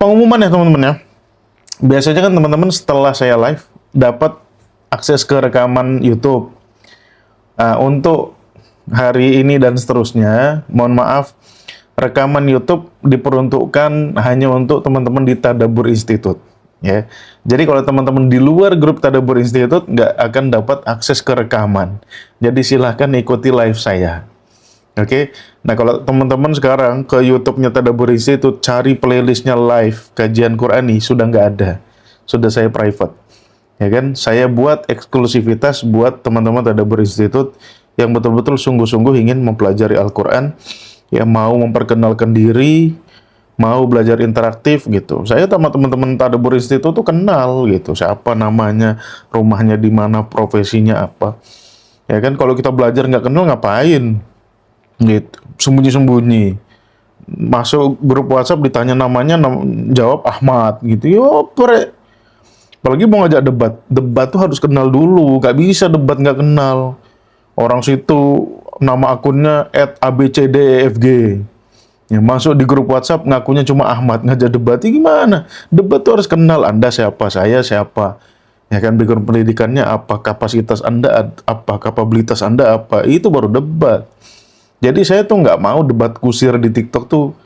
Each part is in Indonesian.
Pengumuman ya teman-teman ya. Biasanya kan teman-teman setelah saya live dapat akses ke rekaman YouTube. Nah, untuk hari ini dan seterusnya, mohon maaf, rekaman YouTube diperuntukkan hanya untuk teman-teman di Tadabbur Institute. Ya, jadi kalau teman-teman di luar grup Tadabbur Institute nggak akan dapat akses ke rekaman. Jadi silahkan ikuti live saya. Oke, nah kalau teman-teman sekarang ke YouTube-nya Tadabbur Institute cari playlistnya live kajian Qurani sudah nggak ada, sudah saya private, ya kan? Saya buat eksklusivitas buat teman-teman Tadabbur Institute yang betul-betul sungguh-sungguh ingin mempelajari Al-Quran, yang mau memperkenalkan diri, mau belajar interaktif gitu. Saya sama teman-teman Tadabbur Institute tuh kenal gitu, siapa namanya, rumahnya di mana, profesinya apa, ya kan? Kalau kita belajar nggak kenal ngapain? Gitu, sembunyi-sembunyi masuk grup WhatsApp ditanya namanya, jawab Ahmad gitu. Yo, apalagi mau ngajak debat tuh harus kenal dulu, gak bisa debat nggak kenal. Orang situ nama akunnya @abcdefg, ya masuk di grup WhatsApp ngakunya cuma Ahmad, ngajak debat gimana? Debat tuh harus kenal, Anda siapa, saya siapa, ya kan, background pendidikannya apa, kapasitas Anda apa, kapabilitas Anda apa, itu baru debat. Jadi saya tuh nggak mau debat kusir di TikTok tuh,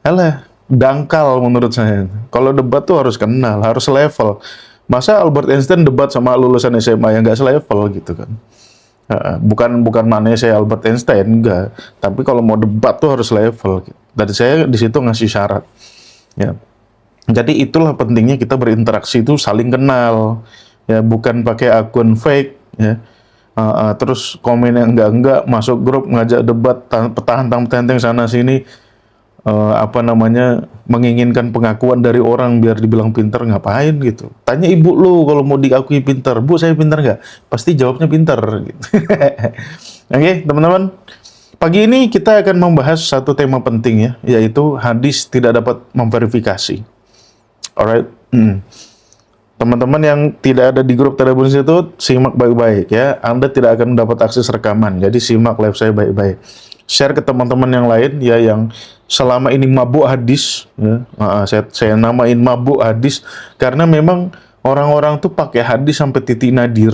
alah, dangkal menurut saya. Kalau debat tuh harus kenal, harus level. Masa Albert Einstein debat sama lulusan SMA yang nggak selevel gitu kan? Bukan maknanya saya Albert Einstein, enggak. Tapi kalau mau debat tuh harus level. Gitu. Dan saya di situ ngasih syarat. Ya. Jadi itulah pentingnya kita berinteraksi itu saling kenal. Ya, bukan pakai akun fake. Ya. Terus komen yang enggak masuk grup ngajak debat petantang-petenteng sana sini, menginginkan pengakuan dari orang biar dibilang pintar, ngapain gitu. Tanya ibu lu kalau mau diakui pintar, Bu saya pintar nggak? Pasti jawabnya pintar gitu. Oke, teman-teman, pagi ini kita akan membahas satu tema penting ya, yaitu hadis tidak dapat memverifikasi. Alright. Teman-teman yang tidak ada di grup Tadabbur Institute, simak baik-baik ya. Anda tidak akan mendapat akses rekaman, jadi simak live saya baik-baik. Share ke teman-teman yang lain ya, yang selama ini mabuk hadis ya. Saya namain mabuk hadis karena memang orang-orang tuh pakai hadis sampai titik nadir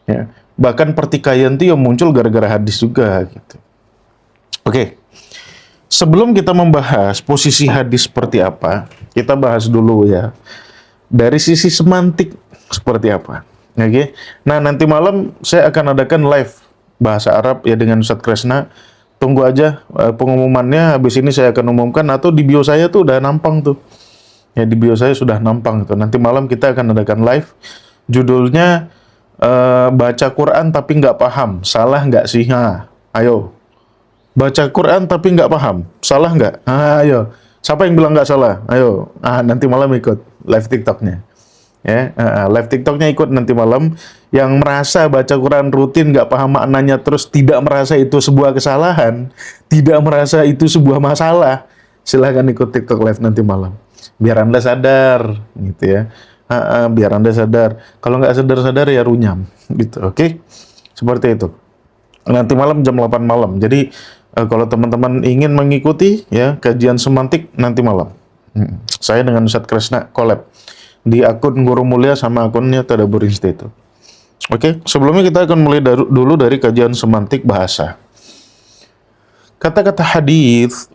ya. Bahkan pertikaian tuh yang muncul gara-gara hadis juga gitu. Oke. Sebelum kita membahas posisi hadis seperti apa, kita bahas dulu ya dari sisi semantik seperti apa. Oke. Nah, nanti malam saya akan adakan live bahasa Arab ya dengan Ustadz Kresna. Tunggu aja pengumumannya, habis ini saya akan umumkan, atau di bio saya tuh udah nampang tuh. Ya, di bio saya sudah nampang tuh. Nanti malam kita akan adakan live. Judulnya baca Quran tapi nggak paham. Salah nggak sih? Nah, ayo. Baca Quran tapi nggak paham. Salah nggak? Ayo. Siapa yang bilang nggak salah? Ayo. Nanti malam ikut live TikToknya. Ya, live TikToknya ikut nanti malam. Yang merasa baca Quran rutin nggak paham maknanya, terus tidak merasa itu sebuah kesalahan, tidak merasa itu sebuah masalah, silahkan ikut TikTok live nanti malam. Biar Anda sadar, gitu ya. Biar Anda sadar. Kalau nggak sadar-sadar ya runyam, gitu. Oke? Seperti itu. Nanti malam jam 8 malam. Jadi kalau teman-teman ingin mengikuti ya kajian semantik nanti malam, saya dengan Ustadz Kresna collab di akun Guru Mulia sama akunnya Tadabbur Institute. Oke, sebelumnya kita akan mulai dulu dari kajian semantik bahasa. Kata-kata hadis,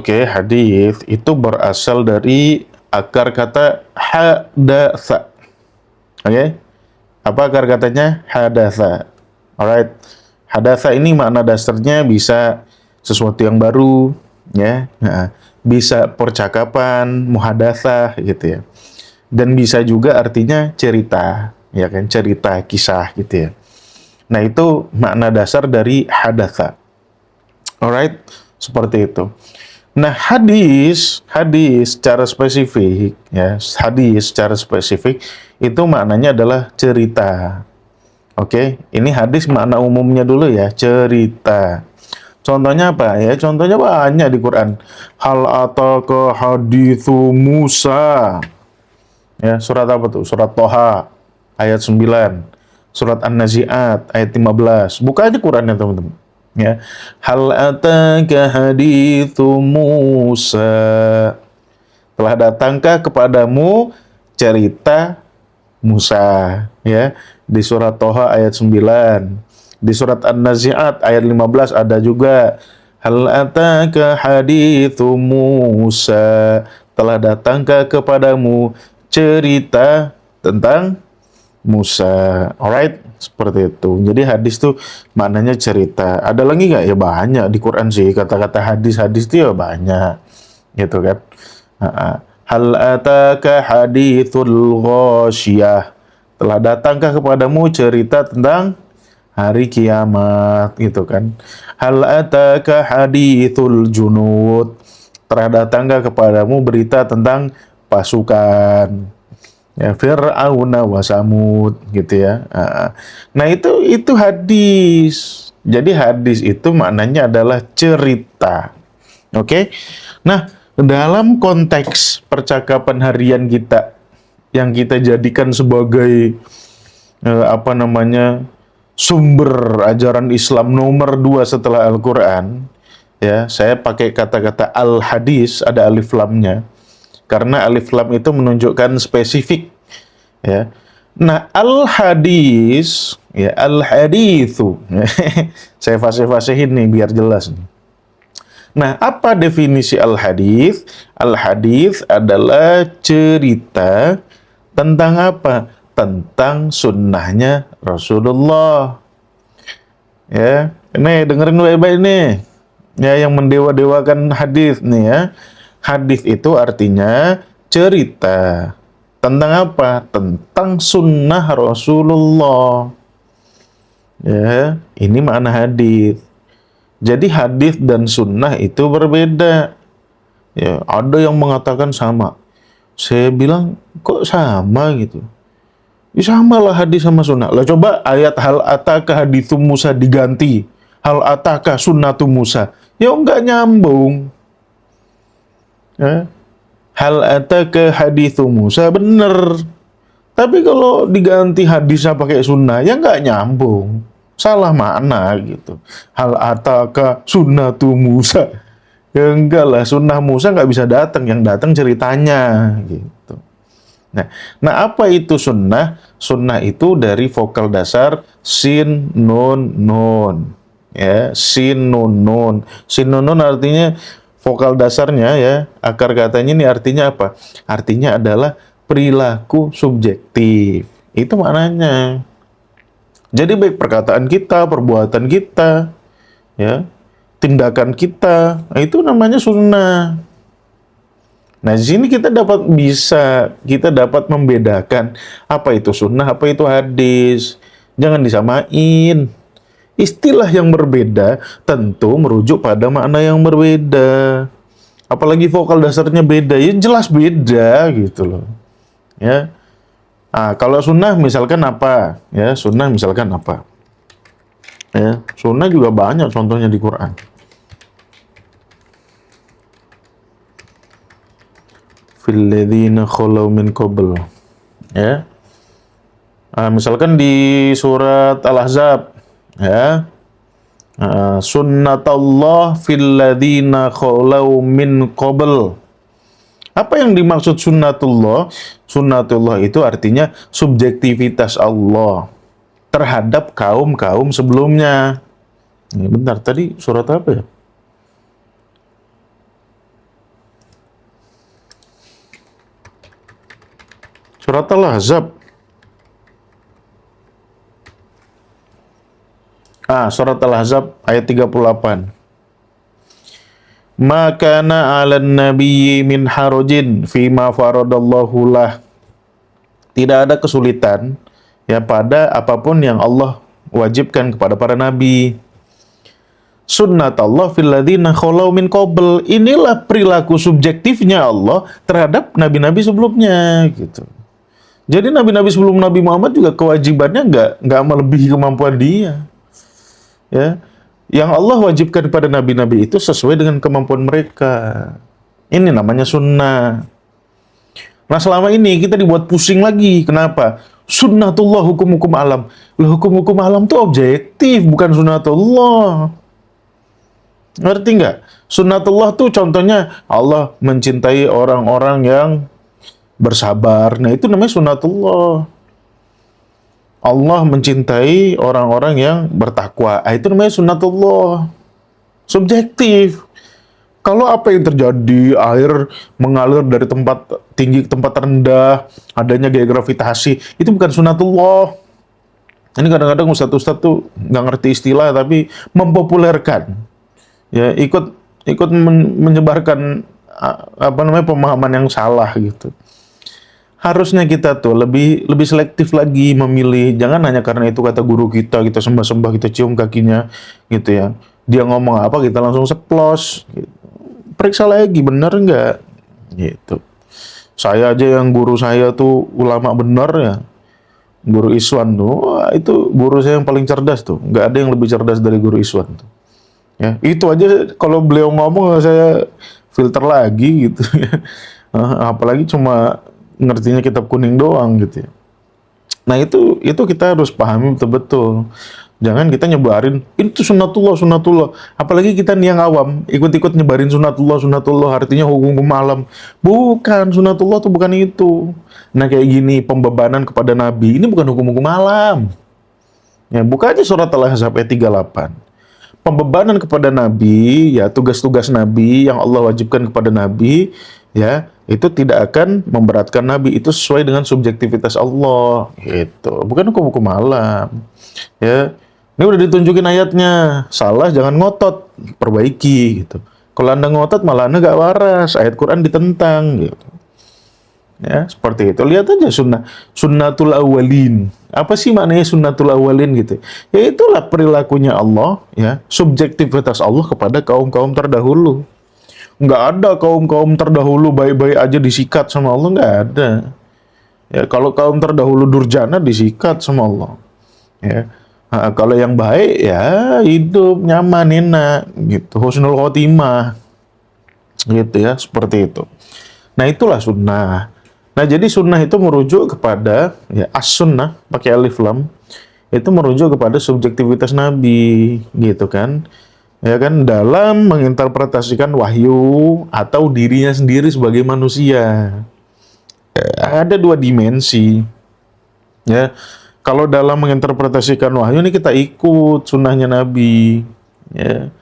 hadis itu berasal dari akar kata hadatsa. Oke, apa akar katanya? Hadatsa. Alright, hadatsa ini makna dasarnya bisa sesuatu yang baru, ya, bisa percakapan, muhadatsah gitu ya. Dan bisa juga artinya cerita, ya kan, cerita, kisah gitu ya. Nah, itu makna dasar dari hadatsa. Alright, seperti itu. Nah, hadis secara spesifik ya, hadis secara spesifik itu maknanya adalah cerita. Oke, ini hadis makna umumnya dulu ya, cerita. Contohnya apa ya? Contohnya banyak di Quran. Hal ataka hadithu Musa. Ya, surat apa tuh? Surat Toha ayat 9. Surat An-Nazi'at ayat 15. Buka aja Qurannya, teman-teman. Ya. Hal ataka hadithu Musa. Telah datangkah kepadamu cerita Musa, ya, di surat Toha ayat 9. Di surat An-Nazi'at ayat 15 ada juga, hal ataka hadithu Musa, telah datangkah kepadamu cerita tentang Musa. Alright, seperti itu. Jadi hadis tuh maknanya cerita. Ada lagi nggak? Ya banyak di Quran sih kata-kata hadis-hadis itu ya banyak, gitu kan. Hal ataka hadithul ghasyiyah, telah datangkah kepadamu cerita tentang hari kiamat, gitu kan. Hal ataka hadithul junud, telah datangkah kepadamu berita tentang pasukan, ya, Fir'auna wa Samud, gitu ya. Nah, itu hadis. Jadi hadis itu maknanya adalah cerita. Oke. Nah, dalam konteks percakapan harian kita yang kita jadikan sebagai sumber ajaran Islam nomor 2 setelah Al-Quran, ya, saya pakai kata-kata al-hadis, ada alif lamnya, karena alif lam itu menunjukkan spesifik, ya. Nah, al-hadis, ya, al-hadithu, saya fasih-fasihin nih biar jelas nih. Nah, apa definisi al-hadis? Al-hadis adalah cerita tentang apa? Tentang sunnahnya Rasulullah. Ya, ini dengerin baik-baik nih. Ya, yang mendewa-dewakan hadis nih ya. Hadis itu artinya cerita tentang apa? Tentang sunnah Rasulullah. Ya, ini makna hadis. Jadi hadis dan sunnah itu berbeda. Ya, ada yang mengatakan sama. Saya bilang, kok sama gitu? Ya sama lah hadis sama sunnah. Lah coba ayat hal ataka hadithu Musa diganti hal ataka sunnatu Musa. Ya enggak nyambung. Ya. Hal ataka hadithu Musa bener. Tapi kalau diganti hadisnya pakai sunnah, ya enggak nyambung. Salah makna gitu. Hal ataka sunnatu Musa. Ya enggak lah, sunnah Musa enggak bisa datang. Yang datang ceritanya gitu. Nah, apa itu sunnah? Sunnah itu dari vokal dasar sin, nun, nun. Ya, sin, nun, nun. Sin, nun, nun artinya vokal dasarnya, ya, akar katanya ini artinya apa? Artinya adalah perilaku subjektif. Itu maknanya. Jadi baik perkataan kita, perbuatan kita, ya, tindakan kita, itu namanya sunnah. Nah, di sini kita dapat membedakan apa itu sunnah, apa itu hadis. Jangan disamain. Istilah yang berbeda tentu merujuk pada makna yang berbeda. Apalagi vokal dasarnya beda, ya jelas beda gitu loh. Ya. Nah, kalau sunnah misalkan apa? Ya, sunnah misalkan apa? Ya, sunnah juga banyak contohnya di Quran. Filladzina khalau min qabl, ya. Misalkan di surat Al-Ahzab, ya, sunnatallah filladzina khalau min qabl. Apa yang dimaksud sunnatullah? Sunnatullah itu artinya subjektivitas Allah terhadap kaum-kaum sebelumnya. Ini bentar, tadi surat apa ya? Surat Al-Ahzab. Surat Al-Ahzab ayat 38. Maka na 'alan nabiyyi min harajin fima faradallahu lah. Tidak ada kesulitan, ya, pada apapun yang Allah wajibkan kepada para nabi. Sunnatullah fil ladzina khalau min qabl. Inilah perilaku subjektifnya Allah terhadap nabi-nabi sebelumnya, gitu. Jadi nabi-nabi sebelum Nabi Muhammad juga kewajibannya nggak melebihi kemampuan dia. Ya, yang Allah wajibkan kepada nabi-nabi itu sesuai dengan kemampuan mereka. Ini namanya sunnah. Nah, selama ini kita dibuat pusing lagi. Kenapa? Sunnatullah hukum-hukum alam. Loh, hukum-hukum alam itu objektif, bukan sunnatullah. Ngerti nggak? Sunnatullah tuh contohnya Allah mencintai orang-orang yang bersabar. Nah, itu namanya sunnatullah. Allah mencintai orang-orang yang bertakwa. Ah, itu namanya sunnatullah. Subjektif. Kalau apa yang terjadi, air mengalir dari tempat tinggi ke tempat rendah, adanya gaya gravitasi, itu bukan sunnatullah. Ini kadang-kadang ustadz-ustadz tuh nggak ngerti istilah, tapi mempopulerkan. Ya, ikut ikut menyebarkan apa namanya pemahaman yang salah gitu. Harusnya kita tuh lebih lebih selektif lagi memilih. Jangan hanya karena itu kata guru kita sembah-sembah, kita cium kakinya gitu ya. Dia ngomong apa kita langsung seplos. Gitu. Periksa lagi benar nggak gitu. Saya aja yang guru saya tuh ulama benar ya. Guru Iswan tuh, wah, itu guru saya yang paling cerdas tuh. Nggak ada yang lebih cerdas dari guru Iswan tuh. Ya, itu aja kalau beliau ngomong saya filter lagi gitu ya. Apalagi cuma ngertinya kitab kuning doang gitu ya. Nah, itu kita harus pahami betul-betul. Jangan kita nyebarin itu sunnatullah sunnatullah. Apalagi kita nih yang awam ikut-ikut nyebarin sunnatullah sunnatullah artinya hukum alam. Bukan, sunnatullah tuh bukan itu. Nah, kayak gini pembebanan kepada nabi ini bukan hukum-hukum alam. Ya, buka aja surat Al-Ahzab ayat 38. Pembebanan kepada nabi, ya tugas-tugas nabi yang Allah wajibkan kepada nabi, ya itu tidak akan memberatkan nabi, itu sesuai dengan subjektivitas Allah, itu bukan hukum-hukum alam. Ya, ini udah ditunjukin ayatnya, salah jangan ngotot, perbaiki gitu. Kalau anda ngotot malah anda gak waras, ayat Quran ditentang gitu. Ya, seperti itu. Lihat aja sunnatul awalin. Apa sih maknanya sunnatul awalin gitu? Ya itulah perilakunya Allah, ya, subjektivitas Allah kepada kaum-kaum terdahulu. Nggak ada kaum-kaum terdahulu baik-baik aja disikat sama Allah, nggak ada. Ya, kalau kaum terdahulu durjana disikat sama Allah. Ya. Nah, kalau yang baik ya hidup nyaman enak gitu, husnul khotimah. Gitu ya, seperti itu. Nah, itulah sunnah. Nah, jadi sunnah itu merujuk kepada ya as-sunnah pakai alif lam itu merujuk kepada subjektivitas Nabi gitu kan. Ya kan dalam menginterpretasikan wahyu atau dirinya sendiri sebagai manusia. Ada dua dimensi. Ya. Kalau dalam menginterpretasikan wahyu ini kita ikut sunnahnya Nabi. Ya.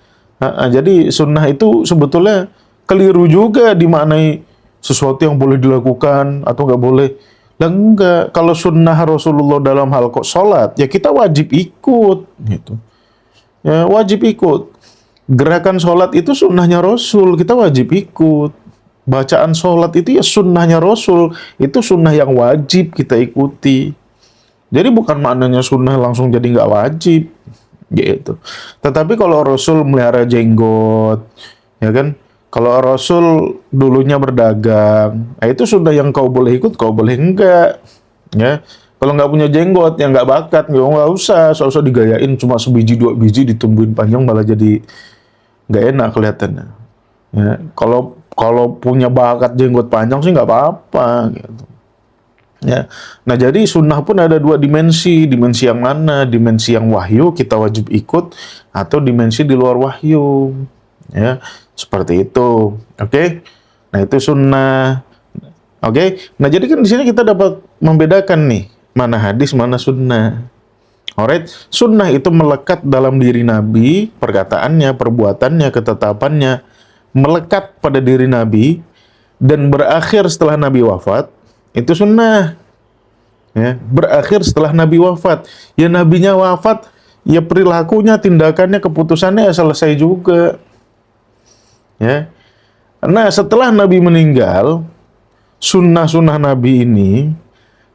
Jadi sunnah itu sebetulnya keliru juga dimaknai sesuatu yang boleh dilakukan atau nggak boleh. Lah enggak, kalau sunnah Rasulullah dalam hal kok sholat, ya kita wajib ikut gitu. Ya wajib ikut. Gerakan sholat itu sunnahnya Rasul, kita wajib ikut. Bacaan sholat itu ya sunnahnya Rasul, itu sunnah yang wajib kita ikuti. Jadi bukan maknanya sunnah langsung jadi nggak wajib, gitu. Tetapi kalau Rasul melihara jenggot, ya kan? Kalau Rasul dulunya berdagang, nah itu sudah yang kau boleh ikut, kau boleh enggak, ya. Kalau nggak punya jenggot, yang nggak bakat, nggak usah digayain cuma sebiji dua biji ditumbuhin panjang malah jadi nggak enak kelihatannya. Ya, kalau punya bakat jenggot panjang sih nggak apa-apa, gitu. Ya, nah jadi sunnah pun ada dua dimensi, dimensi yang mana? Dimensi yang wahyu kita wajib ikut atau dimensi di luar wahyu. Ya, seperti itu. Oke. Nah, itu sunnah. Oke. Nah, jadi kan di sini kita dapat membedakan nih, mana hadis, mana sunnah. Alright. Sunnah itu melekat dalam diri Nabi, perkataannya, perbuatannya, ketetapannya, melekat pada diri Nabi dan berakhir setelah Nabi wafat. Itu sunnah. Ya, berakhir setelah Nabi wafat. Ya nabinya wafat, ya perilakunya, tindakannya, keputusannya ya selesai juga. Ya. Nah, setelah Nabi meninggal, sunnah-sunnah Nabi ini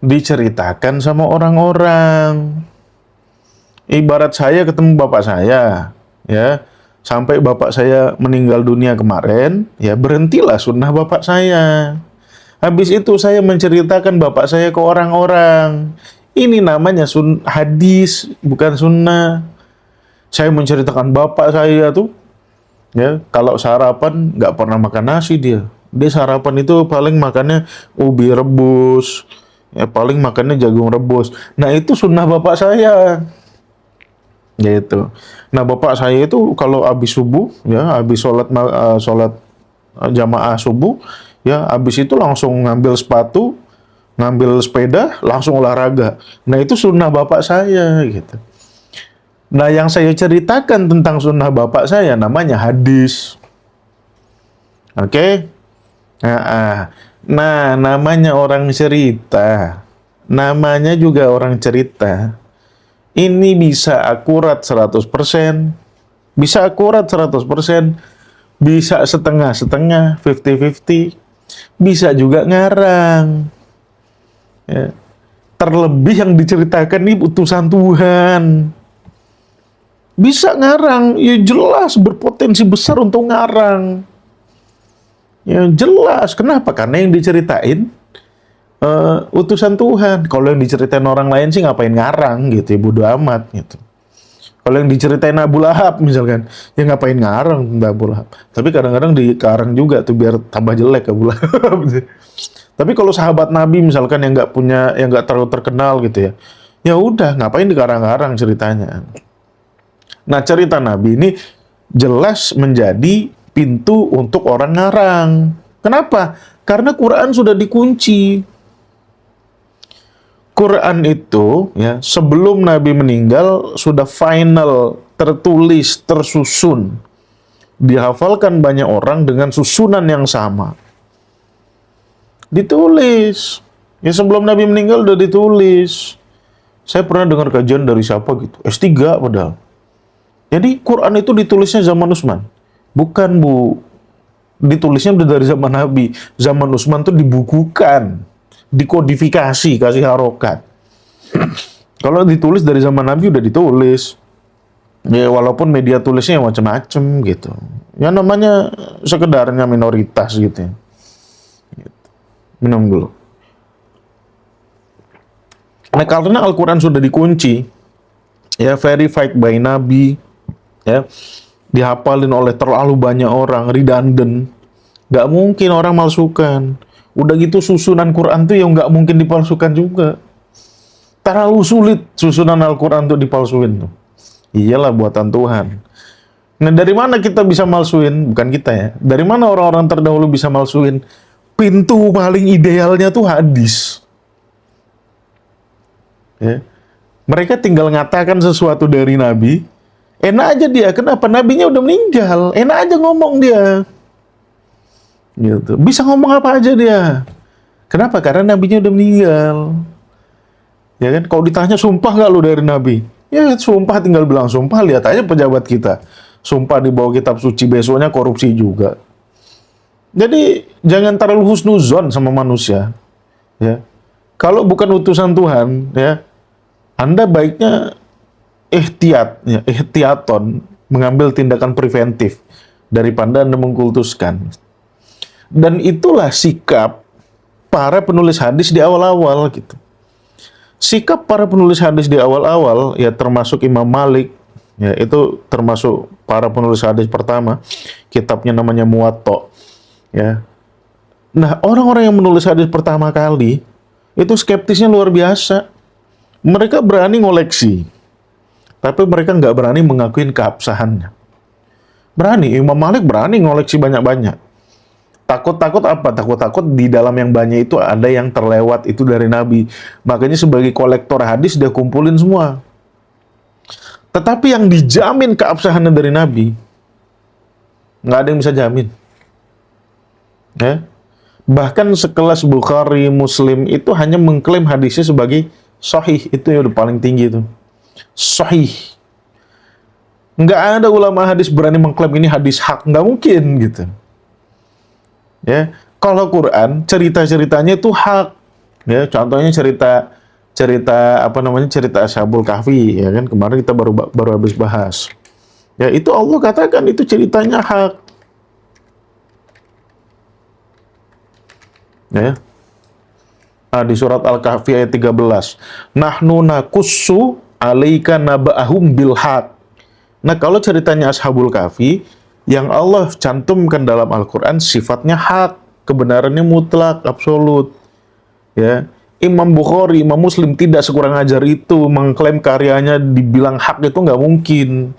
diceritakan sama orang-orang. Ibarat saya ketemu bapak saya, ya, sampai bapak saya meninggal dunia kemarin, ya berhentilah sunnah bapak saya. Habis itu saya menceritakan bapak saya ke orang-orang. Ini namanya hadis, bukan sunnah. Saya menceritakan bapak saya tuh, ya, kalau sarapan nggak pernah makan nasi dia. Dia sarapan itu paling makannya ubi rebus, ya paling makannya jagung rebus. Nah itu sunnah bapak saya. gitu. Nah, bapak saya itu kalau habis subuh, ya, habis sholat jamaah subuh, ya, habis itu langsung ngambil sepatu, ngambil sepeda, langsung olahraga. Nah, itu sunnah bapak saya, gitu. Nah, yang saya ceritakan tentang sunnah bapak saya namanya hadis. Oke? Nah, namanya orang cerita. Namanya juga orang cerita. Ini bisa akurat 100%, bisa akurat 100%, bisa setengah-setengah, 50-50, bisa juga ngarang. Ya. Terlebih yang diceritakan ini utusan Tuhan. Bisa ngarang, ya jelas berpotensi besar untuk ngarang. Ya jelas, kenapa? Karena yang diceritain utusan Tuhan. Kalau yang diceritain orang lain sih ngapain ngarang gitu ya, bodo amat gitu. Kalau yang diceritain Abu Lahab misalkan, ya ngapain ngarang tentang Abu Lahab. Tapi kadang-kadang dikarang juga tuh biar tambah jelek Abu Lahab. Tapi kalau sahabat Nabi misalkan yang nggak punya, yang nggak terlalu terkenal gitu ya, ya udah ngapain dikarang-karang ceritanya. Nah, cerita Nabi ini jelas menjadi pintu untuk orang ngarang. Kenapa? Karena Quran sudah dikunci. Quran itu ya sebelum Nabi meninggal sudah final, tertulis, tersusun, dihafalkan banyak orang dengan susunan yang sama. Ditulis. Ya sebelum Nabi meninggal udah ditulis. Saya pernah dengar kajian dari siapa gitu, S3 padahal. Jadi Quran itu ditulisnya zaman Utsman. Bukan, Bu. Ditulisnya udah dari zaman Nabi. Zaman Utsman tuh dibukukan, dikodifikasi, kasih harokat. Kalau ditulis dari zaman Nabi udah ditulis. Ya walaupun media tulisnya macam-macam gitu. Ya namanya sekedarnya minoritas gitu ya. Minum dulu. Nah, karena Al-Quran sudah dikunci, ya verified by Nabi, ya dihafalin oleh terlalu banyak orang, redundant, nggak mungkin orang malsukan. Udah gitu susunan Quran tuh yang nggak mungkin dipalsukan juga. Terlalu sulit susunan Al-Quran tuh dipalsuin tuh. Iyalah buatan Tuhan. Nah, dari mana kita bisa malsuin? Bukan kita ya. Dari mana orang-orang terdahulu bisa malsuin? Pintu paling idealnya tuh hadis. Ya. Mereka tinggal ngatakan sesuatu dari Nabi, enak aja dia. Kenapa? Nabinya udah meninggal. Enak aja ngomong dia. Gitu. Bisa ngomong apa aja dia. Kenapa? Karena Nabinya udah meninggal. Ya kan? Kalau ditanya sumpah nggak lu dari Nabi? Ya sumpah, tinggal bilang sumpah. Lihat aja pejabat kita. Sumpah di bawah kitab suci, besoknya korupsi juga. Jadi jangan terlalu husnuzon sama manusia. Ya. Kalau bukan utusan Tuhan, ya Anda baiknya ihtiyat, ya, ihtiyaton, mengambil tindakan preventif daripada Anda mengkultuskan. Dan itulah sikap para penulis hadis di awal-awal gitu. Sikap para penulis hadis di awal-awal, ya termasuk Imam Malik, ya itu termasuk para penulis hadis pertama, kitabnya namanya Muwatta, ya. Nah, orang-orang yang menulis hadis pertama kali itu skeptisnya luar biasa. Mereka berani ngoleksi, tapi mereka nggak berani mengakuin keabsahannya. Berani, Imam Malik berani ngoleksi banyak-banyak. Takut-takut apa? Takut-takut di dalam yang banyak itu ada yang terlewat itu dari Nabi. Makanya sebagai kolektor hadis dia kumpulin semua. Tetapi yang dijamin keabsahannya dari Nabi, nggak ada yang bisa jamin. Ya? Bahkan sekelas Bukhari, Muslim itu hanya mengklaim hadisnya sebagai sahih. Itu yang udah paling tinggi itu. Sahih. Nggak ada ulama hadis berani mengklaim ini hadis hak. Nggak mungkin gitu. Ya, kalau Quran cerita-ceritanya itu hak. Ya, contohnya cerita Ashabul Kahfi, ya kan kemarin kita baru habis bahas. Ya, itu Allah katakan itu ceritanya hak. Ya. Nah, di surat Al-Kahfi ayat 13. Nahnu nakussu 'alaika naba'ahum bil haq. Nah, kalau ceritanya Ashabul Kahfi, yang Allah cantumkan dalam Al-Quran sifatnya hak, kebenarannya mutlak, absolut. Ya, Imam Bukhari, Imam Muslim tidak sekurang ajar itu mengklaim karyanya dibilang hak itu nggak mungkin.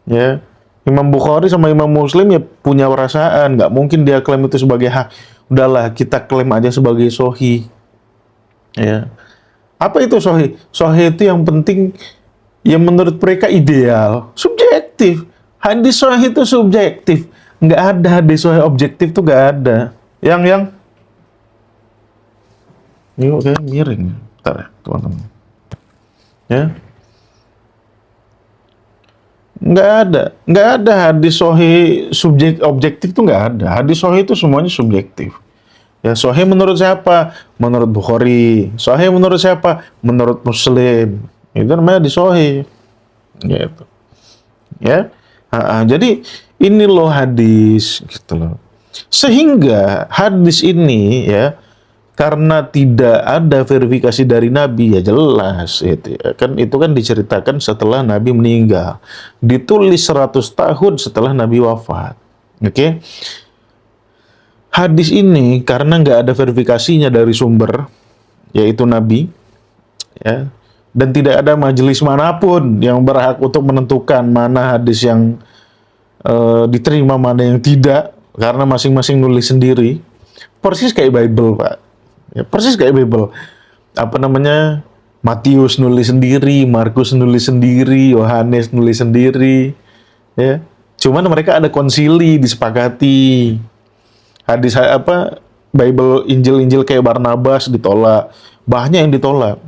Ya, Imam Bukhari sama Imam Muslim ya punya perasaan, nggak mungkin dia klaim itu sebagai hak. Udahlah, kita klaim aja sebagai sahih. Ya, apa itu sahih? Sahih itu yang penting, yang menurut mereka ideal, subjektif. Hadis sahih itu subjektif, nggak ada hadis sahih objektif tuh nggak ada. Yang ini kayak miring, bentar ya teman-teman. Ya, nggak ada hadis sahih objektif tuh nggak ada. Hadis sahih itu semuanya subjektif. Ya, sahih menurut siapa? Menurut Bukhari. Sahih menurut siapa? Menurut Muslim. Itu namanya hadis sahih. Gitu. Ya. Jadi ini loh hadis gitu loh. Sehingga hadis ini ya, karena tidak ada verifikasi dari Nabi, ya jelas itu ya. Itu kan diceritakan setelah Nabi meninggal, ditulis 100 tahun setelah Nabi wafat. Oke. Hadis ini karena nggak ada verifikasinya dari sumber, yaitu Nabi, ya, dan tidak ada majelis manapun yang berhak untuk menentukan mana hadis yang diterima, mana yang tidak, karena masing-masing nulis sendiri. Persis kayak Bible, Pak. Ya, persis kayak Bible. Apa namanya? Matius nulis sendiri, Markus nulis sendiri, Yohanes nulis sendiri. Ya. Cuman mereka ada konsili, disepakati. Hadis apa? Bible, Injil-Injil kayak Barnabas ditolak. Banyak yang ditolak.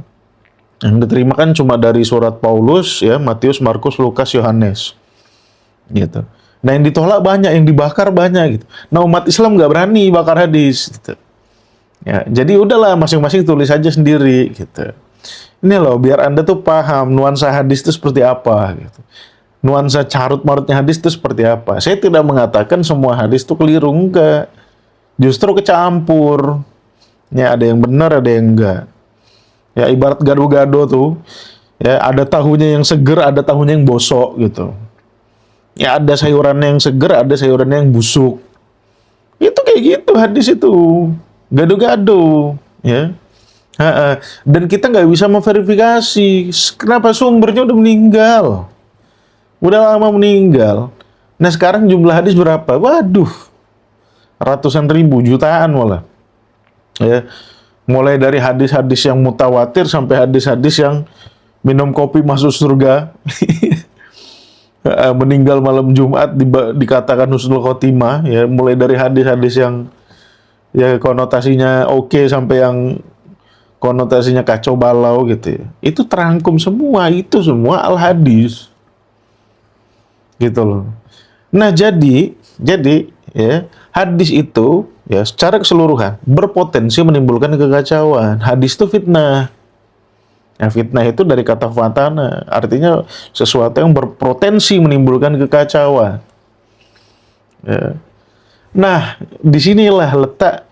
Yang diterima kan cuma dari surat Paulus, ya, Matius, Markus, Lukas, Yohanes. Gitu. Nah, yang ditolak banyak, yang dibakar banyak gitu. Nah, umat Islam nggak berani bakar hadis gitu. Ya, jadi udahlah masing-masing tulis aja sendiri gitu. Ini loh biar Anda tuh paham nuansa hadis itu seperti apa gitu. Nuansa carut-marutnya hadis itu seperti apa. Saya tidak mengatakan semua hadis itu keliru, enggak. Justru kecampur. Ya, ada yang benar, ada yang enggak. Ya, ibarat gado-gado tuh. Ya, ada tahunya yang seger, ada tahunya yang bosok gitu. Ya, ada sayurannya yang seger, ada sayurannya yang busuk. Itu kayak gitu hadis itu. Gado-gado, ya. Dan kita nggak bisa memverifikasi. Kenapa? Sumbernya udah meninggal. Udah lama meninggal. Nah, sekarang jumlah hadis berapa? Waduh. Ratusan ribu, jutaan malah. Ya. Mulai dari hadis-hadis yang mutawatir sampai hadis-hadis yang minum kopi masuk surga. Meninggal malam Jumat dikatakan husnul khotimah, ya, mulai dari hadis-hadis yang ya konotasinya oke sampai yang konotasinya kacau balau gitu ya. Itu terangkum semua, itu semua al-hadis. Gitu loh. Nah, jadi ya, hadis itu ya secara keseluruhan berpotensi menimbulkan kekacauan. Hadis itu fitnah. Ya, fitnah itu dari kata fatana, artinya sesuatu yang berpotensi menimbulkan kekacauan. Ya. Nah, disinilah letak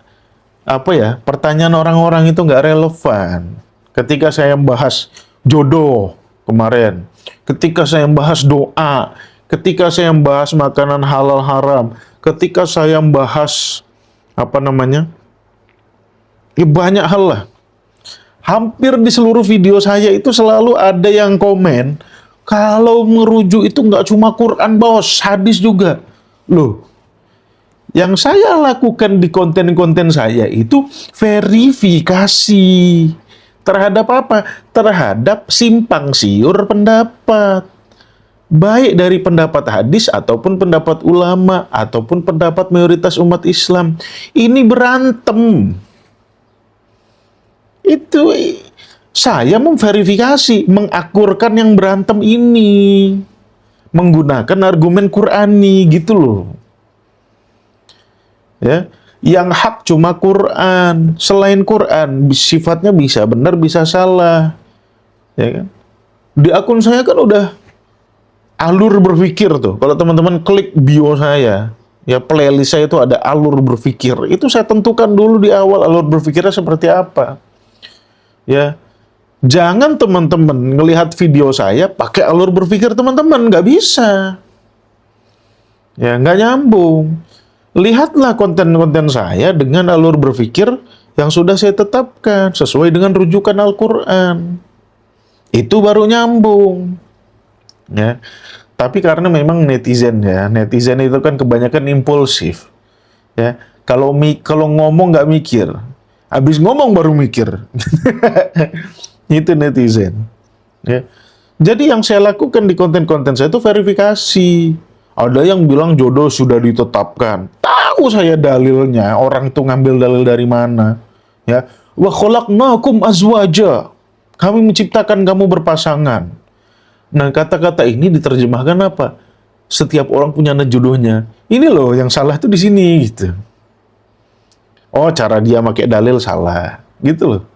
apa ya, pertanyaan orang-orang itu nggak relevan. Ketika saya bahas jodoh kemarin, ketika saya bahas doa, ketika saya bahas makanan halal haram, ketika saya bahas apa namanya, ya banyak hal lah. Hampir di seluruh video saya itu selalu ada yang komen, kalau merujuk itu nggak cuma Quran, bos, hadis juga. Loh, yang saya lakukan di konten-konten saya itu verifikasi. Terhadap apa? Terhadap simpang siur pendapat. Baik dari pendapat hadis, ataupun pendapat ulama, ataupun pendapat mayoritas umat Islam. Ini berantem. Itu saya memverifikasi, mengakurkan yang berantem ini menggunakan argumen Qur'ani gitu loh. Ya, yang hak cuma Quran, selain Quran sifatnya bisa benar bisa salah. Ya kan? Di akun saya kan udah alur berpikir tuh. Kalau teman-teman klik bio saya, ya playlist saya itu ada alur berpikir. Itu saya tentukan dulu di awal alur berpikirnya seperti apa. Ya, jangan teman-teman ngelihat video saya pakai alur berpikir teman-teman, nggak bisa. Ya, nggak nyambung. Lihatlah konten-konten saya dengan alur berpikir yang sudah saya tetapkan sesuai dengan rujukan Al-Quran. Itu baru nyambung. Ya. Tapi karena memang netizen itu kan kebanyakan impulsif. Ya, kalau ngomong nggak mikir, habis ngomong baru mikir. Itu netizen. Ya. Jadi yang saya lakukan di konten-konten saya itu verifikasi. Ada yang bilang jodoh sudah ditetapkan. Tahu saya dalilnya, orang itu ngambil dalil dari mana. Ya, wa khalaqnakum azwaja. Kami menciptakan kamu berpasangan. Nah, kata-kata ini diterjemahkan apa? Setiap orang punya jodohnya. Ini loh yang salah tuh di sini gitu. Oh, cara dia pakai dalil salah. Gitu loh.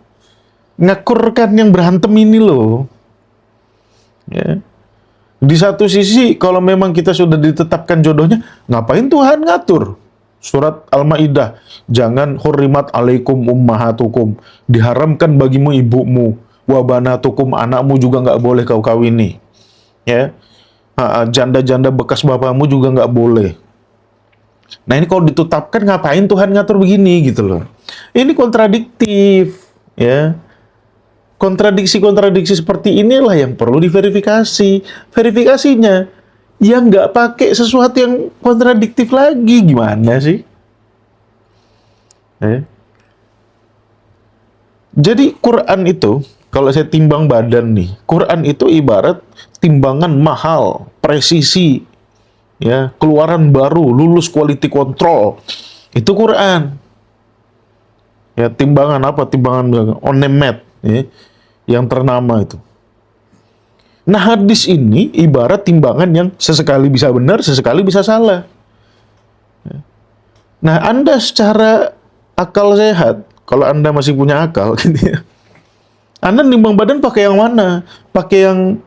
Ngakurkan yang berantem ini loh. Ya. Di satu sisi, kalau memang kita sudah ditetapkan jodohnya, ngapain Tuhan ngatur? Surat Al-Maidah, jangan hurrimat alaikum ummahatukum, diharamkan bagimu ibumu, wa banatukum, anakmu juga nggak boleh kau kawini. Ya, janda-janda bekas bapamu juga nggak boleh. Nah ini kalau ditetapkan, ngapain Tuhan ngatur begini gitu loh? Ini kontradiktif, ya. Kontradiksi-kontradiksi seperti inilah yang perlu diverifikasi. Verifikasinya yang nggak pakai sesuatu yang kontradiktif lagi, gimana sih? Jadi Quran itu, kalau saya timbang badan nih, Quran itu ibarat timbangan mahal, presisi, ya, keluaran baru, lulus quality control, itu Quran. Ya, timbangan apa? Timbangan Onemet, ya, yang ternama itu. Nah, hadis ini ibarat timbangan yang sesekali bisa benar, sesekali bisa salah. Nah, Anda secara akal sehat, kalau Anda masih punya akal, gitu ya, Anda nimbang badan pakai yang mana? Pakai yang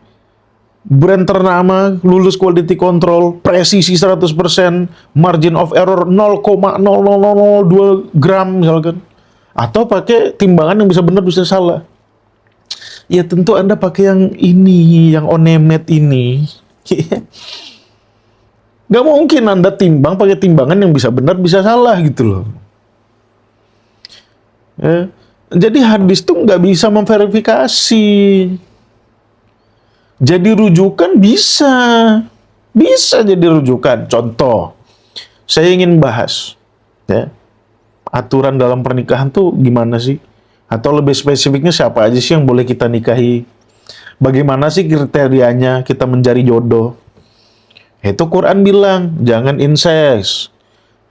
brand ternama, lulus quality control, presisi 100%, margin of error 0,00002 gram misalkan. Atau pakai timbangan yang bisa benar, bisa salah. Ya tentu Anda pakai yang ini, yang Onemet ini. Gak mungkin Anda timbang pakai timbangan yang bisa benar, bisa salah gitu loh. Ya. Jadi hadis tuh nggak bisa memverifikasi. Jadi rujukan bisa. Bisa jadi rujukan. Contoh, saya ingin bahas, ya, aturan dalam pernikahan tuh gimana sih? Atau lebih spesifiknya siapa aja sih yang boleh kita nikahi? Bagaimana sih kriterianya kita mencari jodoh? Itu Quran bilang, jangan incest.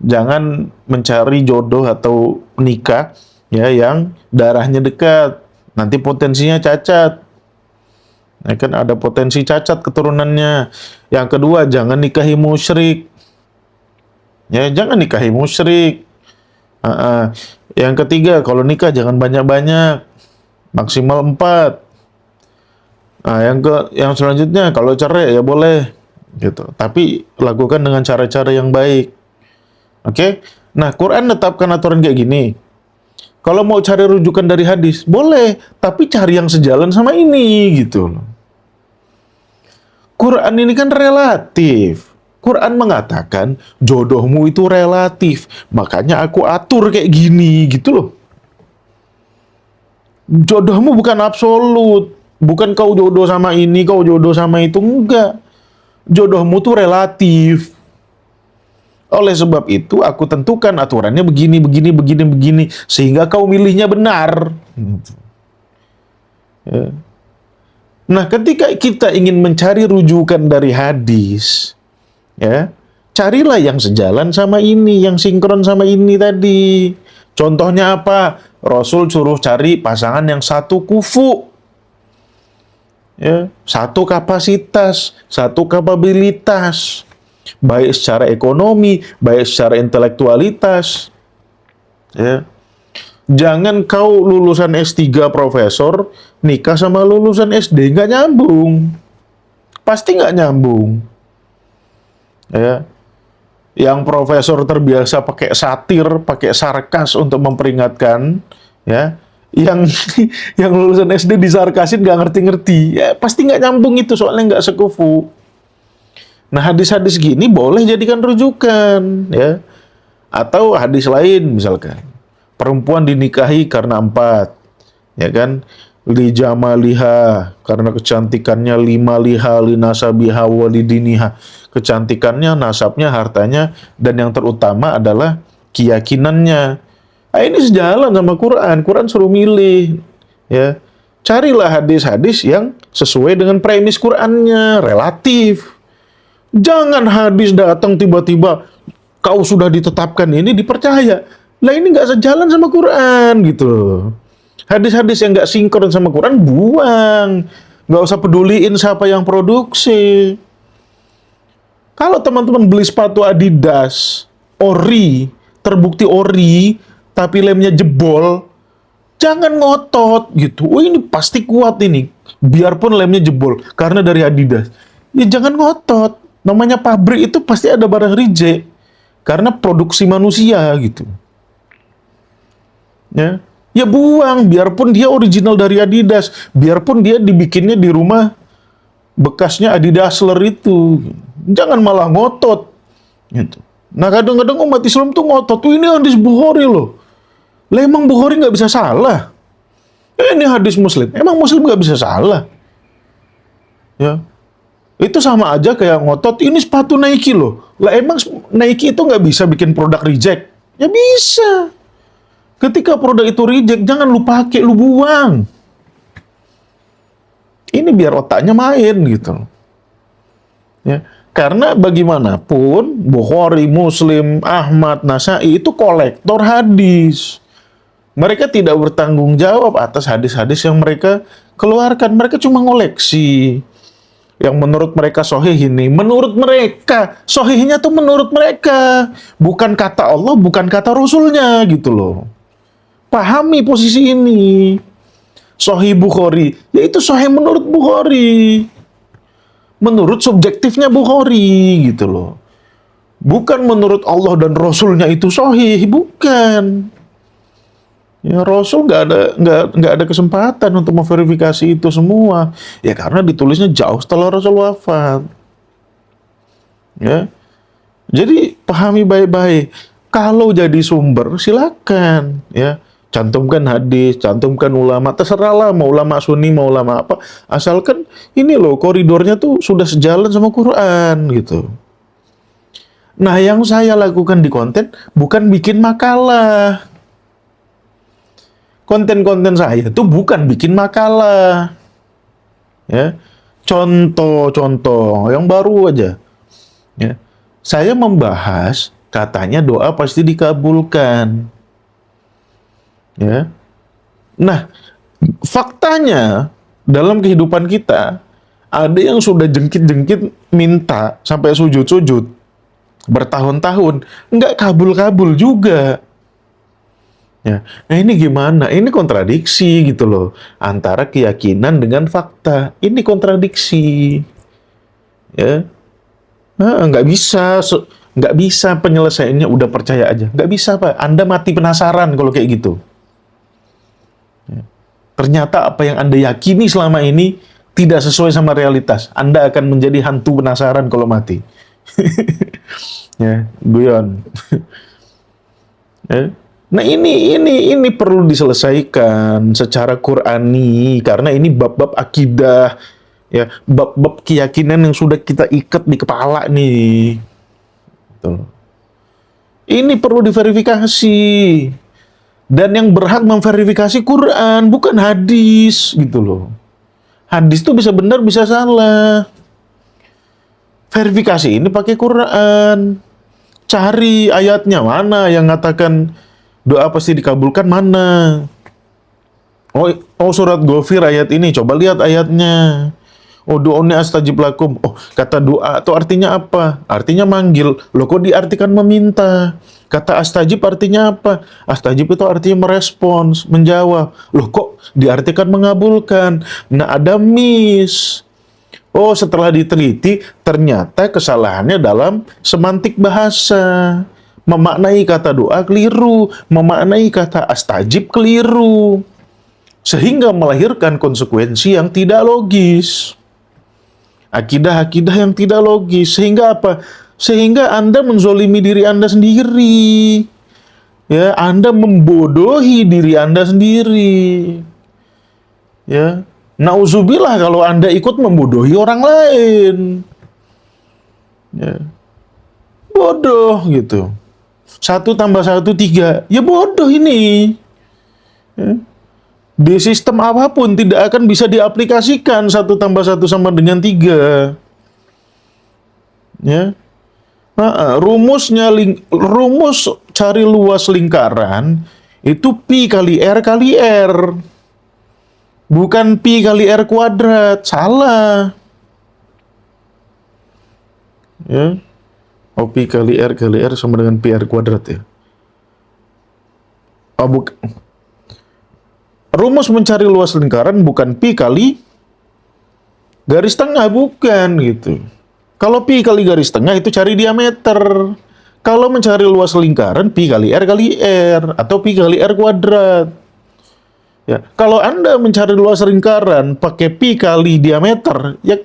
Jangan mencari jodoh atau nikah ya yang darahnya dekat. Nanti potensinya cacat. Nah, kan ada potensi cacat keturunannya. Yang kedua, jangan nikahi musyrik. Ya, jangan nikahi musyrik. Yang ketiga, kalau nikah jangan banyak-banyak, maksimal 4. Nah, yang selanjutnya, kalau cerai ya boleh, gitu. Tapi lakukan dengan cara-cara yang baik. Oke? Nah, Quran tetapkan aturan kayak gini. Kalau mau cari rujukan dari hadis, boleh, tapi cari yang sejalan sama ini, gitu loh. Quran ini kan relatif. Quran mengatakan jodohmu itu relatif, makanya aku atur kayak gini, gitu loh. Jodohmu bukan absolut, bukan kau jodoh sama ini, kau jodoh sama itu, enggak. Jodohmu tuh relatif. Oleh sebab itu aku tentukan aturannya begini, begini, begini, begini, sehingga kau milihnya benar. Ya. Nah, ketika kita ingin mencari rujukan dari hadis, ya, carilah yang sejalan sama ini, yang sinkron sama ini tadi. Contohnya apa? Rasul suruh cari pasangan yang satu kufu, ya, satu kapasitas, satu kapabilitas, baik secara ekonomi, baik secara intelektualitas. Ya. Jangan kau lulusan S3 profesor nikah sama lulusan SD, nggak nyambung. Pasti nggak nyambung. Ya. Yang profesor terbiasa pakai satir, pakai sarkas untuk memperingatkan, ya. Yang lulusan SD disarkasin nggak ngerti-ngerti, ya pasti nggak nyambung itu, soalnya nggak sekufu. Nah, hadis-hadis gini boleh jadikan rujukan, ya. Atau hadis lain misalkan, Perempuan dinikahi karena 4, ya kan? Li jamaliha, karena kecantikannya, lima liha, li nasabiha, walidiniha. Kecantikannya, nasabnya, hartanya, dan yang terutama adalah keyakinannya. Nah, ini sejalan sama Quran. Quran suruh milih, ya. Carilah hadis-hadis yang sesuai dengan premis Qurannya, relatif. Jangan hadis datang tiba-tiba, kau sudah ditetapkan ini dipercaya. Lah ini nggak sejalan sama Quran gitu. Hadis-hadis yang nggak sinkron sama Quran buang. Nggak usah peduliin siapa yang produksi. Kalau teman-teman beli sepatu Adidas, ori, terbukti ori, tapi lemnya jebol, jangan ngotot gitu. Oh ini pasti kuat ini, biarpun lemnya jebol, karena dari Adidas. Ya jangan ngotot. Namanya pabrik itu pasti ada barang reject, karena produksi manusia gitu. Ya buang, biarpun dia original dari Adidas, biarpun dia dibikinnya di rumah bekasnya Adidasler itu. Jangan malah ngotot gitu. Nah kadang-kadang umat Islam tuh ngotot, tuh ini hadis Bukhari loh. Lah emang Bukhari nggak bisa salah? Ini hadis Muslim, emang Muslim nggak bisa salah? Ya, itu sama aja kayak ngotot, ini sepatu Nike loh. Lah emang Nike itu nggak bisa bikin produk reject? Ya bisa. Ketika produk itu reject, jangan lu pakai, lu buang. Ini biar otaknya main gitu. Ya, karena bagaimanapun Bukhari, Muslim, Ahmad, Nasai itu kolektor hadis. Mereka tidak bertanggung jawab atas hadis-hadis yang mereka keluarkan. Mereka cuma ngoleksi. Yang menurut mereka sahih ini. Menurut mereka. Sahihnya tuh menurut mereka. Bukan kata Allah, bukan kata Rasulnya gitu loh. Pahami posisi ini. Sahih Bukhari, yaitu sahih menurut Bukhari. Menurut subjektifnya Bukhari gitu loh. Bukan menurut Allah dan Rasulnya itu sahih, bukan. Ya Rasul nggak ada kesempatan untuk memverifikasi itu semua. Ya karena ditulisnya jauh setelah Rasul wafat. Ya. Jadi pahami baik-baik. Kalau jadi sumber silakan ya. Cantumkan hadis, cantumkan ulama, terserahlah mau ulama sunni, mau ulama apa. Asalkan ini loh koridornya tuh sudah sejalan sama Quran gitu. Nah yang saya lakukan di konten bukan bikin makalah. Konten-konten saya tuh bukan bikin makalah. Ya. Contoh-contoh yang baru aja. Ya. Saya membahas katanya doa pasti dikabulkan. Ya. Nah, faktanya dalam kehidupan kita ada yang sudah jengkit-jengkit minta sampai sujud-sujud bertahun-tahun nggak kabul-kabul juga. Ya. Nah ini gimana? Ini kontradiksi gitu loh antara keyakinan dengan fakta. Ini kontradiksi. Ya, nggak bisa. Nggak bisa penyelesaiannya udah percaya aja. Nggak bisa Pak. Anda mati penasaran kalau kayak gitu. Ternyata apa yang Anda yakini selama ini tidak sesuai sama realitas. Anda akan menjadi hantu penasaran kalau mati. Ya, guyon. Ya. Nah ini perlu diselesaikan secara Qurani karena ini bab-bab akidah, ya, bab-bab keyakinan yang sudah kita ikat di kepala nih. Tuh. Ini perlu diverifikasi. Dan yang berhak memverifikasi Quran, bukan hadis, gitu loh. Hadis itu bisa benar, bisa salah. Verifikasi ini pakai Quran. Cari ayatnya mana yang mengatakan doa pasti dikabulkan mana. Oh surat Ghafir ayat ini, coba lihat ayatnya. Oh do'uni astajib lakum. Oh kata doa itu artinya apa? Artinya manggil. Loh kok diartikan meminta? Kata astajib artinya apa? Astajib itu artinya merespons, menjawab. Loh kok diartikan mengabulkan? Nah ada miss. Oh setelah diteliti ternyata kesalahannya dalam semantik bahasa. Memaknai kata doa keliru, memaknai kata astajib keliru. Sehingga melahirkan konsekuensi yang tidak logis. Akidah-akidah yang tidak logis. Sehingga apa? Sehingga Anda menzolimi diri Anda sendiri. Ya, Anda membodohi diri Anda sendiri. Ya, nauzubillah kalau Anda ikut membodohi orang lain. Ya, bodoh gitu. 1+1 3, ya bodoh ini. Ya. Di sistem apapun tidak akan bisa diaplikasikan 1+1 sama dengan 3. Ya. Rumus cari luas lingkaran itu pi kali r kali r. Bukan pi kali r kuadrat. Salah. Ya. Oh, pi kali r sama dengan pi r kuadrat ya. Oh, rumus mencari luas lingkaran bukan pi kali garis tengah, bukan gitu. Kalau pi kali garis tengah itu cari diameter. Kalau mencari luas lingkaran pi kali r atau pi kali r kuadrat. Ya, kalau Anda mencari luas lingkaran pakai pi kali diameter, ya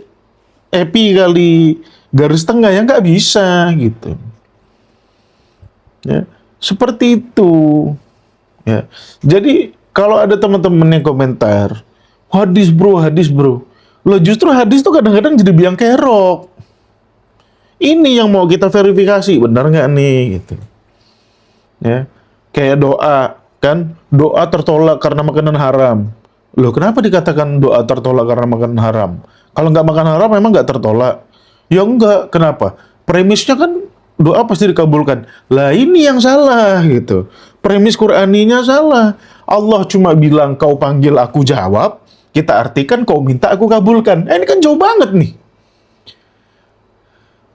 pi kali garis tengah ya nggak bisa gitu. Ya, seperti itu. Ya. Jadi kalau ada teman-teman yang komentar, hadis bro. Loh, justru hadis tuh kadang-kadang jadi biang kerok. Ini yang mau kita verifikasi, benar nggak nih? Gitu. Ya, kayak doa, kan? Doa tertolak karena makanan haram. Loh, kenapa dikatakan doa tertolak karena makanan haram? Kalau nggak makan haram, memang nggak tertolak? Ya enggak, kenapa? Premisnya kan doa pasti dikabulkan. Lah ini yang salah, gitu. Premis Qur'aninya salah. Allah cuma bilang, kau panggil aku jawab, kita artikan kau minta aku kabulkan. Ini kan jauh banget nih.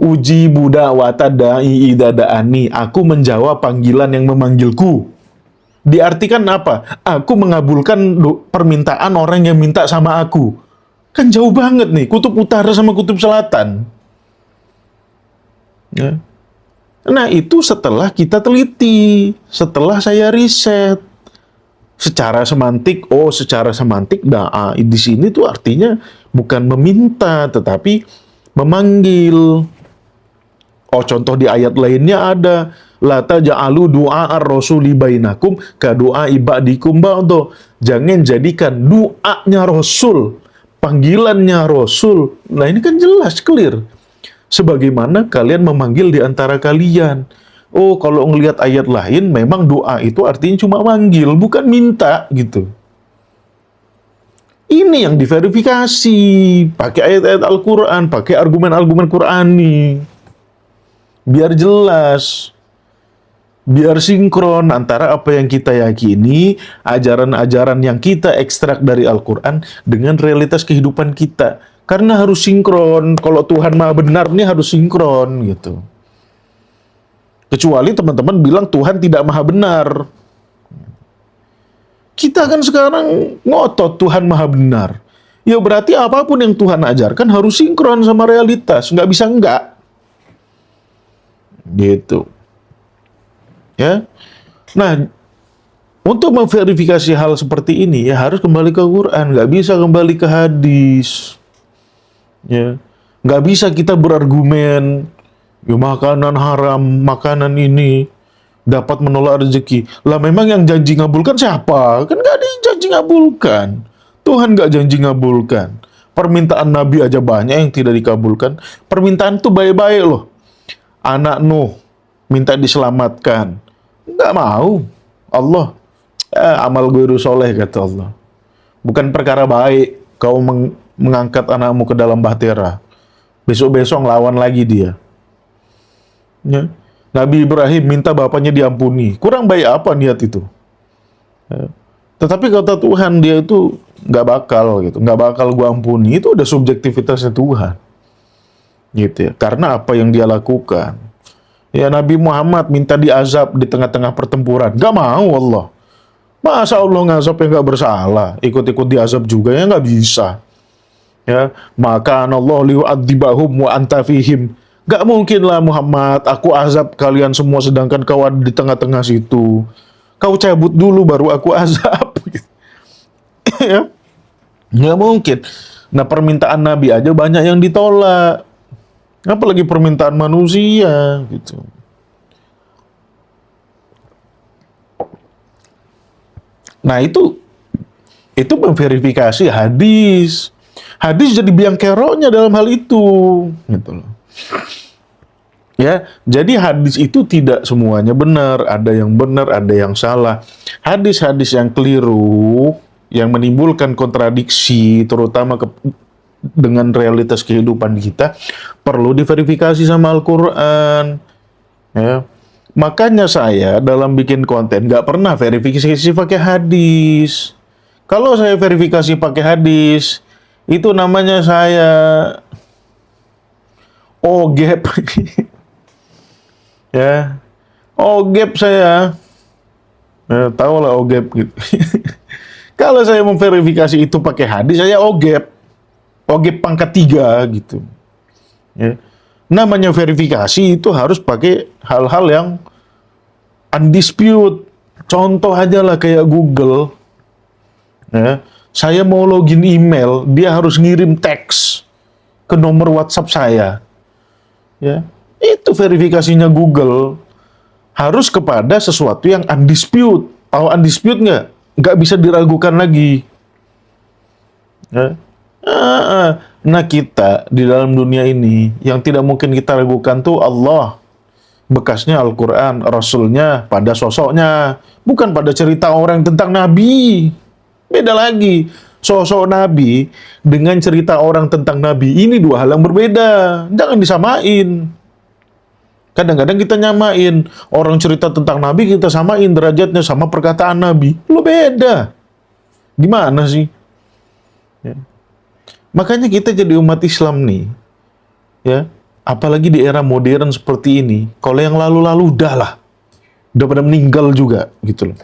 Uji buda wata da'i idada'ani. Aku menjawab panggilan yang memanggilku. Diartikan apa? Aku mengabulkan permintaan orang yang minta sama aku. Kan jauh banget nih, kutub utara sama kutub selatan. Ya. Nah, itu setelah kita teliti, setelah saya riset. Secara semantik, di sini tuh artinya bukan meminta, tetapi memanggil. Oh, contoh di ayat lainnya ada, la taj'alu du'a ar-rasuli bainakum ka du'a ibadikum ba'do. Jangan jadikan doanya Rasul, panggilannya Rasul. Nah, ini kan jelas, clear. Sebagaimana kalian memanggil di antara kalian. Oh, kalau ngelihat ayat lain, memang doa itu artinya cuma manggil, bukan minta, gitu. Ini yang diverifikasi, pakai ayat-ayat Al-Quran, pakai argumen-argumen Qur'ani. Biar jelas, biar sinkron antara apa yang kita yakini, ajaran-ajaran yang kita ekstrak dari Al-Quran dengan realitas kehidupan kita. Karena harus sinkron, kalau Tuhan Maha Benar nih harus sinkron gitu. Kecuali teman-teman bilang Tuhan tidak Maha Benar. Kita kan sekarang ngotot Tuhan Maha Benar. Ya berarti apapun yang Tuhan ajarkan harus sinkron sama realitas, nggak bisa enggak. Gitu. Ya. Nah, untuk memverifikasi hal seperti ini ya harus kembali ke Quran, nggak bisa kembali ke hadis. Ya. Nggak bisa kita berargumen, ya makanan haram, makanan ini dapat menolak rezeki. Lah memang yang janji ngabulkan siapa? Kan nggak ada yang janji ngabulkan. Tuhan nggak janji ngabulkan. Permintaan Nabi aja banyak yang tidak dikabulkan. Permintaan itu baik-baik loh. Anak Nuh minta diselamatkan, nggak mau. Allah, amal guru soleh kata Allah. Bukan perkara baik kau mengangkat anakmu ke dalam bahtera. Besok-besok lawan lagi dia. Ya. Nabi Ibrahim minta bapaknya diampuni. Kurang baik apa niat itu? Ya. Tetapi kata Tuhan dia itu nggak bakal gitu, nggak bakal gua ampuni. Itu udah subjektivitasnya Tuhan. Gitu ya. Karena apa yang dia lakukan. Ya, Nabi Muhammad minta diazab di tengah-tengah pertempuran. Gak mau Allah. Masa Allah ngazab yang gak bersalah? Ikut-ikut diazab juga ya nggak bisa. Ya, maka Allah liyu'adzibahum wa anta fihim. Gak mungkin lah Muhammad, aku azab kalian semua sedangkan kau ada di tengah-tengah situ. Kau cabut dulu baru aku azab. Ya, nggak mungkin. Nah, permintaan Nabi aja banyak yang ditolak. Apalagi permintaan manusia gitu. Nah, itu memverifikasi hadis. Hadis jadi biang keroknya dalam hal itu, gitu loh. Ya, jadi hadis itu tidak semuanya benar, ada yang benar, ada yang salah. Hadis-hadis yang keliru, yang menimbulkan kontradiksi, terutama dengan realitas kehidupan kita, perlu diverifikasi sama Al-Quran. Ya. Makanya saya dalam bikin konten nggak pernah verifikasi pakai hadis. Kalau saya verifikasi pakai hadis, itu namanya saya gap. Ya, gap saya. Tahu lah gap gitu. Kalau saya memverifikasi itu pakai hadis, saya gap pangkat 3 gitu. Ya. Namanya verifikasi itu harus pakai hal-hal yang undisputed. Contoh aja lah kayak Google. Ya. Saya mau login email, dia harus ngirim teks ke nomor WhatsApp saya. Ya. Itu verifikasinya Google. Harus kepada sesuatu yang undisputed. Tahu undisputed nggak? Nggak bisa diragukan lagi. Ya. Nah, kita di dalam dunia ini yang tidak mungkin kita ragukan tuh Allah. Bekasnya Al-Quran, Rasulnya pada sosoknya, bukan pada cerita orang tentang Nabi. Beda lagi. Sosok Nabi dengan cerita orang tentang Nabi, ini dua hal yang berbeda. Jangan disamain. Kadang-kadang kita nyamain. Orang cerita tentang Nabi, kita samain derajatnya sama perkataan Nabi. Lo beda. Gimana sih? Ya. Makanya kita jadi umat Islam nih, ya, apalagi di era modern seperti ini, kalau yang lalu-lalu udah pada meninggal juga, gitu loh.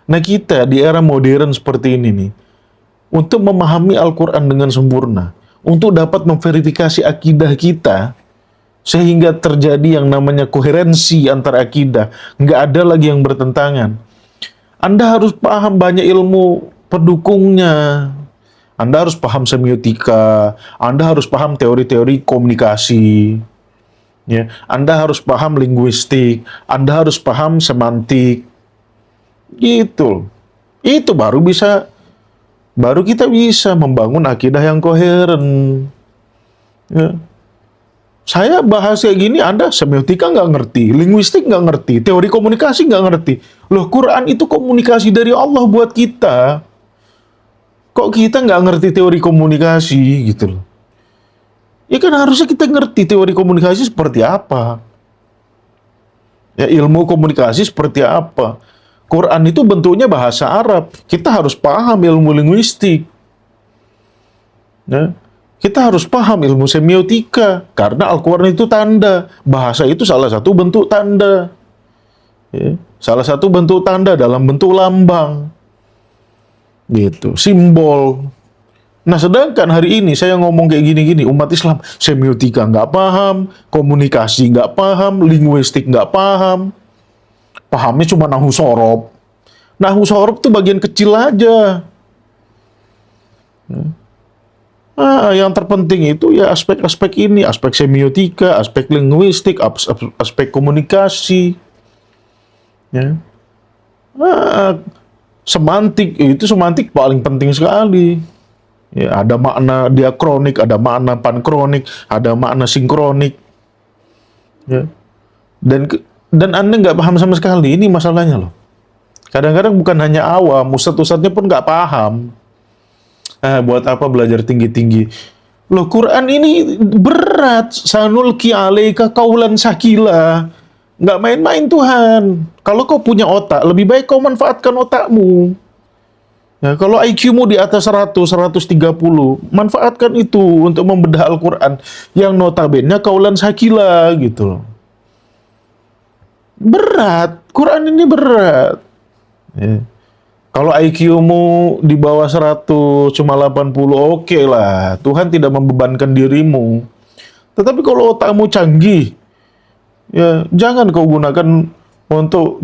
Nah, kita di era modern seperti ini nih, untuk memahami Al-Quran dengan sempurna, untuk dapat memverifikasi akidah kita, sehingga terjadi yang namanya koherensi antara akidah, nggak ada lagi yang bertentangan. Anda harus paham banyak ilmu pendukungnya. Anda harus paham semiotika, Anda harus paham teori-teori komunikasi, ya. Anda harus paham linguistik, Anda harus paham semantik, gitu. Itu baru kita bisa membangun akidah yang koheren. Ya. Saya bahas kayak gini, Anda semiotika nggak ngerti, linguistik nggak ngerti, teori komunikasi nggak ngerti. Loh, Quran itu komunikasi dari Allah buat kita. Kok kita nggak ngerti teori komunikasi gitu loh? Ya kan harusnya kita ngerti teori komunikasi seperti apa. Ya, ilmu komunikasi seperti apa. Quran itu bentuknya bahasa Arab. Kita harus paham ilmu linguistik. Ya. Kita harus paham ilmu semiotika. Karena Al-Quran itu tanda. Bahasa itu salah satu bentuk tanda. Ya. Salah satu bentuk tanda dalam bentuk lambang. Gitu, simbol. Nah, sedangkan hari ini saya ngomong kayak gini-gini, umat Islam semiotika nggak paham, komunikasi nggak paham, linguistik nggak paham, pahamnya cuma nahu sorob. Nahu sorob tuh bagian kecil aja. Yang terpenting itu ya aspek-aspek ini, aspek semiotika, aspek linguistik, aspek komunikasi. Ya. Semantik paling penting sekali. Ya, ada makna diakronik, ada makna pankronik, ada makna sinkronik. Ya. Dan Anda nggak paham sama sekali, ini masalahnya loh. Kadang-kadang bukan hanya awam, ustadz-ustadznya pun nggak paham. Buat apa belajar tinggi-tinggi? Loh, Quran ini berat. Sanulqi alaika qaulan sakila. Nggak main-main Tuhan. Kalau kau punya otak, lebih baik kau manfaatkan otakmu. Ya, kalau IQ-mu di atas 100, 130, manfaatkan itu untuk membedah Al-Quran yang notabene kaulan sakila gitu. Berat, Quran ini berat. Ya. Kalau IQ-mu di bawah 100, cuma 80, oke lah. Tuhan tidak membebankan dirimu. Tetapi kalau otakmu canggih, ya jangan kau gunakan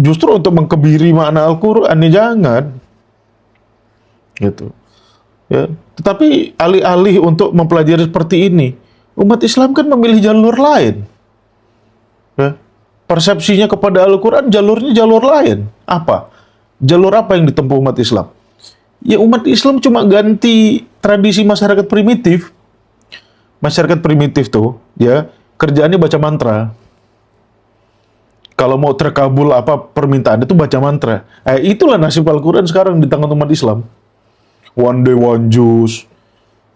justru untuk mengkebiri makna Al-Quran, ya jangan. Gitu. Ya. Tetapi alih-alih untuk mempelajari seperti ini, umat Islam kan memilih jalur lain. Ya. Persepsinya kepada Al-Quran jalurnya jalur lain. Apa? Jalur apa yang ditempuh umat Islam? Ya umat Islam cuma ganti tradisi masyarakat primitif. Masyarakat primitif tuh, ya kerjaannya baca mantra. Kalau mau terkabul apa permintaan itu baca mantra. Itulah nasib Al-Quran sekarang di tangan umat Islam. One day one juice.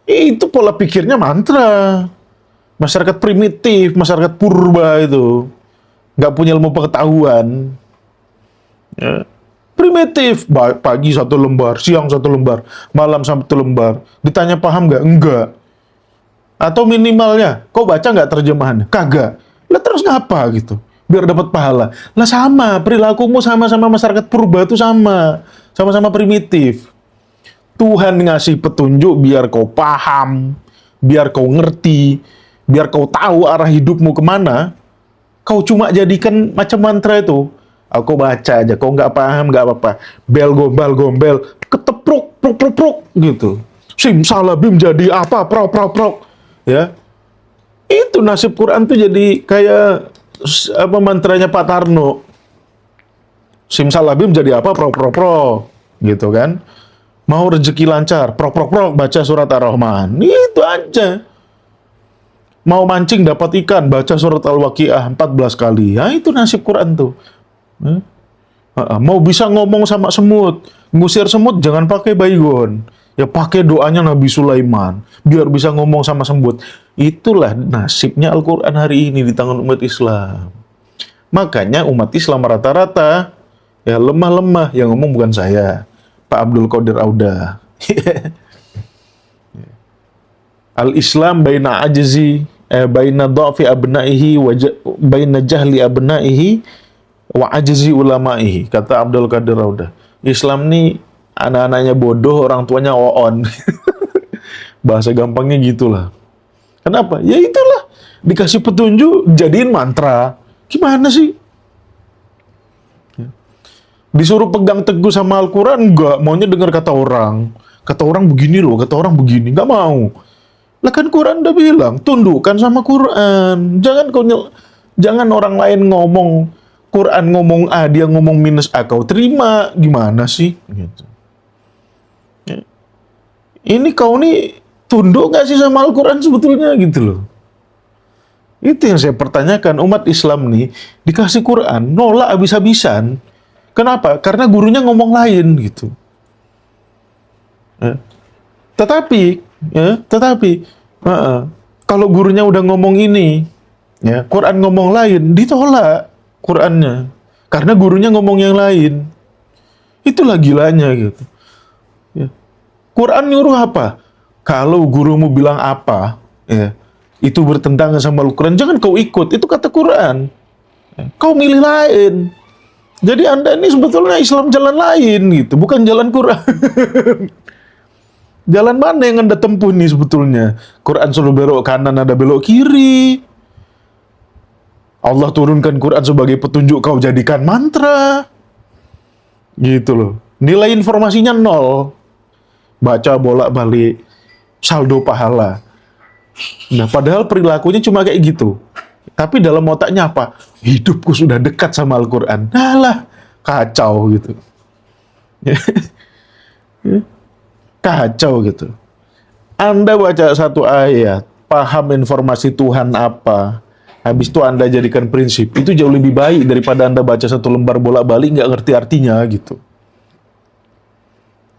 Itu pola pikirnya mantra. Masyarakat primitif, masyarakat purba itu. Nggak punya ilmu pengetahuan. Ya. Primitif. Pagi satu lembar, siang satu lembar, malam satu lembar. Ditanya paham nggak? Enggak. Atau minimalnya, kau baca nggak terjemahannya? Kagak. Lah terus ngapa gitu? Biar dapat pahala. Lah sama, perilakumu sama-sama masyarakat purba itu sama. Sama-sama primitif. Tuhan ngasih petunjuk biar kau paham, biar kau ngerti, biar kau tahu arah hidupmu kemana. Kau cuma jadikan macam mantra itu. Aku baca aja, kau nggak paham nggak apa-apa. Bel gombal gombel, ketepruk, prok prok prok gitu. Simsalabim jadi apa, prok prok prok. Ya, itu nasib Quran tuh jadi kayak apa mantranya Pak Tarno. Simsalabim jadi apa, prok prok prok gitu kan. Mau rezeki lancar, prok prok prok baca surat Ar-Rahman. Itu aja. Mau mancing dapat ikan, baca surat Al-Waqiah 14 kali. Ya itu nasib Quran tuh. Mau bisa ngomong sama semut, ngusir semut jangan pakai baygon. Ya pakai doanya Nabi Sulaiman biar bisa ngomong sama semut. Itulah nasibnya Al-Quran hari ini di tangan umat Islam. Makanya umat Islam rata-rata ya lemah-lemah, yang ngomong bukan saya, Pak Abdul Qadir Auda. Al-Islam baina ajzi baina dha'fi abnaihi wa baina jahli abnaihi wa ajzi ulamaihi, kata Abdul Qadir Auda. Islam nih anak-anaknya bodoh, orang tuanya oon. Bahasa gampangnya gitulah. Kenapa? Ya itulah, dikasih petunjuk jadiin mantra. Gimana sih? Disuruh pegang teguh sama Al-Quran, enggak, maunya dengar kata orang. Kata orang begini loh, kata orang begini, enggak mau. Lah kan Quran udah bilang, tundukkan sama Quran. Jangan orang lain ngomong, Quran ngomong A, dia ngomong minus A, kau terima. Gimana sih? Gitu. Ya. Ini kau nih tunduk gak sih sama Al-Quran sebetulnya gitu loh. Itu yang saya pertanyakan, umat Islam nih dikasih Quran, nolak habis-habisan. Kenapa? Karena gurunya ngomong lain gitu. Ya. Tetapi, kalau gurunya udah ngomong ini, ya Quran ngomong lain, ditolak Qurannya. Karena gurunya ngomong yang lain. Itulah gilanya gitu. Ya. Quran nyuruh apa? Kalau gurumu bilang apa, ya, itu bertentangan sama Al-Quran, jangan kau ikut. Itu kata Quran. Ya. Kau milih lain. Jadi Anda ini sebetulnya Islam jalan lain gitu, bukan jalan Quran. Jalan mana yang Anda tempuh nih sebetulnya? Quran suruh belok kanan, ada belok kiri. Allah turunkan Quran sebagai petunjuk, kau jadikan mantra. Gitu loh. Nilai informasinya 0. Baca bolak-balik, saldo pahala. Nah, padahal perilakunya cuma kayak gitu. Tapi dalam otaknya apa? Hidupku sudah dekat sama Al-Quran. Alah, kacau gitu. Kacau gitu. Anda baca satu ayat, paham informasi Tuhan apa, habis itu Anda jadikan prinsip, itu jauh lebih baik daripada Anda baca satu lembar bolak-balik nggak ngerti artinya gitu.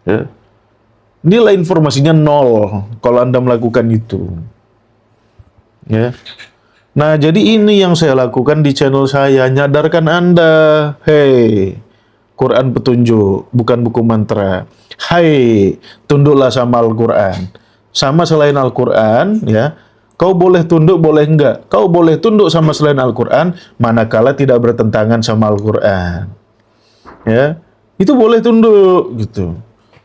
Ya. Nilai informasinya 0 kalau Anda melakukan itu. Ya. Nah, jadi ini yang saya lakukan di channel saya, nyadarkan Anda, hey, Quran petunjuk, bukan buku mantra. Hai, tunduklah sama Al-Quran. Sama selain Al-Quran, ya, kau boleh tunduk, boleh enggak. Kau boleh tunduk sama selain Al-Quran, manakala tidak bertentangan sama Al-Quran. Ya, itu boleh tunduk, gitu.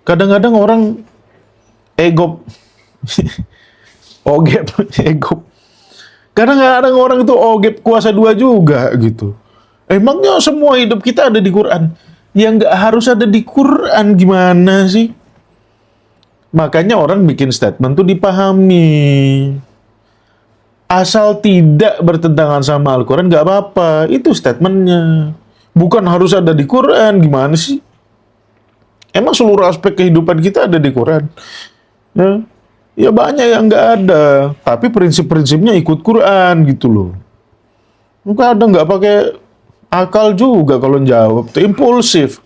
Kadang-kadang orang egop, ogep, egop. Kadang-kadang orang itu ogep kuasa 2 juga gitu. Emangnya semua hidup kita ada di Quran? Ya nggak harus ada di Quran, gimana sih? Makanya orang bikin statement tuh dipahami. Asal tidak bertentangan sama Al-Quran nggak apa-apa. Itu statementnya. Bukan harus ada di Quran, gimana sih? Emang seluruh aspek kehidupan kita ada di Quran? Ya, ya banyak yang nggak ada, tapi prinsip-prinsipnya ikut Quran gitu loh. Kadang nggak pakai akal juga kalau jawab, tuh impulsif,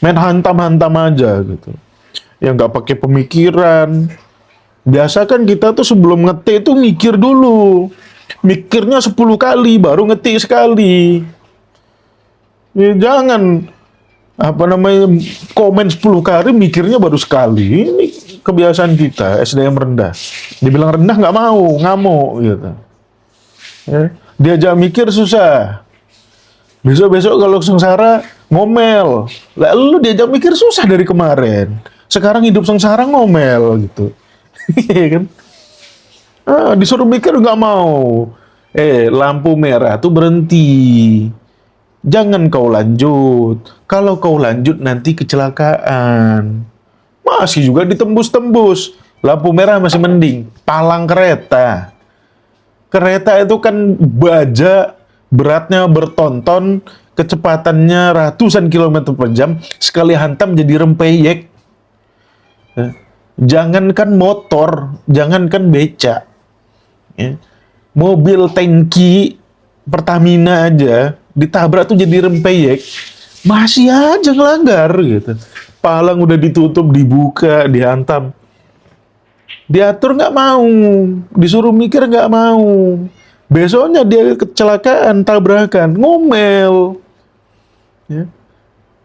main hantam-hantam aja gitu. Ya nggak pakai pemikiran. Biasa kan kita tuh sebelum ngetik tuh mikir dulu. Mikirnya 10 kali baru ngetik sekali. Ya jangan komen 10 kali mikirnya baru sekali. Ini kebiasaan kita SDM rendah. Dibilang rendah nggak mau, ngamuk gitu. Ya, diajak mikir susah. Besok-besok kalau sengsara ngomel. Lalu diajak mikir susah dari kemarin. Sekarang hidup sengsara ngomel gitu. Iya kan? Disuruh mikir nggak mau. Lampu merah tuh berhenti. Jangan kau lanjut. Kalau kau lanjut nanti kecelakaan. Masih juga ditembus-tembus. Lampu merah masih mending. Palang kereta. Kereta itu kan baja, beratnya bertonton, kecepatannya ratusan kilometer per jam, sekali hantam jadi rempeyek. Ya. Jangankan motor, jangankan beca. Ya. Mobil tangki Pertamina aja ditabrak tuh jadi rempeyek, masih aja ngelanggar gitu. Palang udah ditutup, dibuka, dihantam. Diatur nggak mau, disuruh mikir nggak mau. Besoknya dia kecelakaan, tabrakan, ngomel. Ya.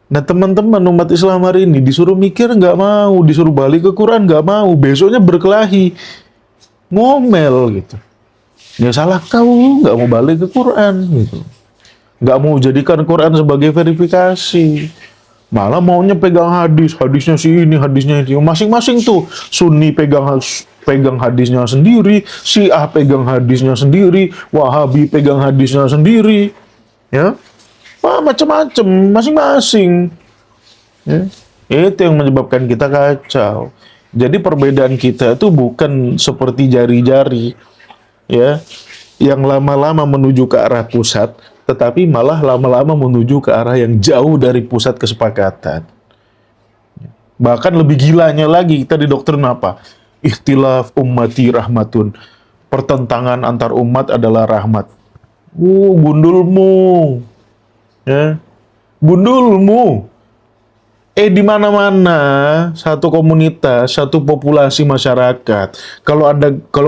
Nah teman-teman umat Islam hari ini disuruh mikir nggak mau, disuruh balik ke Quran nggak mau, besoknya berkelahi, ngomel gitu. Ya salah kau, nggak mau balik ke Quran gitu. Nggak mau jadikan Quran sebagai verifikasi. Malah maunya pegang hadis, hadisnya si ini, hadisnya itu. Masing-masing tuh, Sunni pegang hadisnya sendiri, Syiah pegang hadisnya sendiri, Wahabi pegang hadisnya sendiri. Ya, macam-macam, masing-masing. Ya. Itu yang menyebabkan kita kacau. Jadi perbedaan kita itu bukan seperti jari-jari, ya, yang lama-lama menuju ke arah pusat, tetapi malah lama-lama menuju ke arah yang jauh dari pusat kesepakatan. Bahkan lebih gilanya lagi, kita di doktrin apa? Ikhtilaf ummati rahmatun. Pertentangan antar umat adalah rahmat. Gundulmu. Ya. Gundulmu. Di mana-mana satu komunitas, satu populasi masyarakat, kalau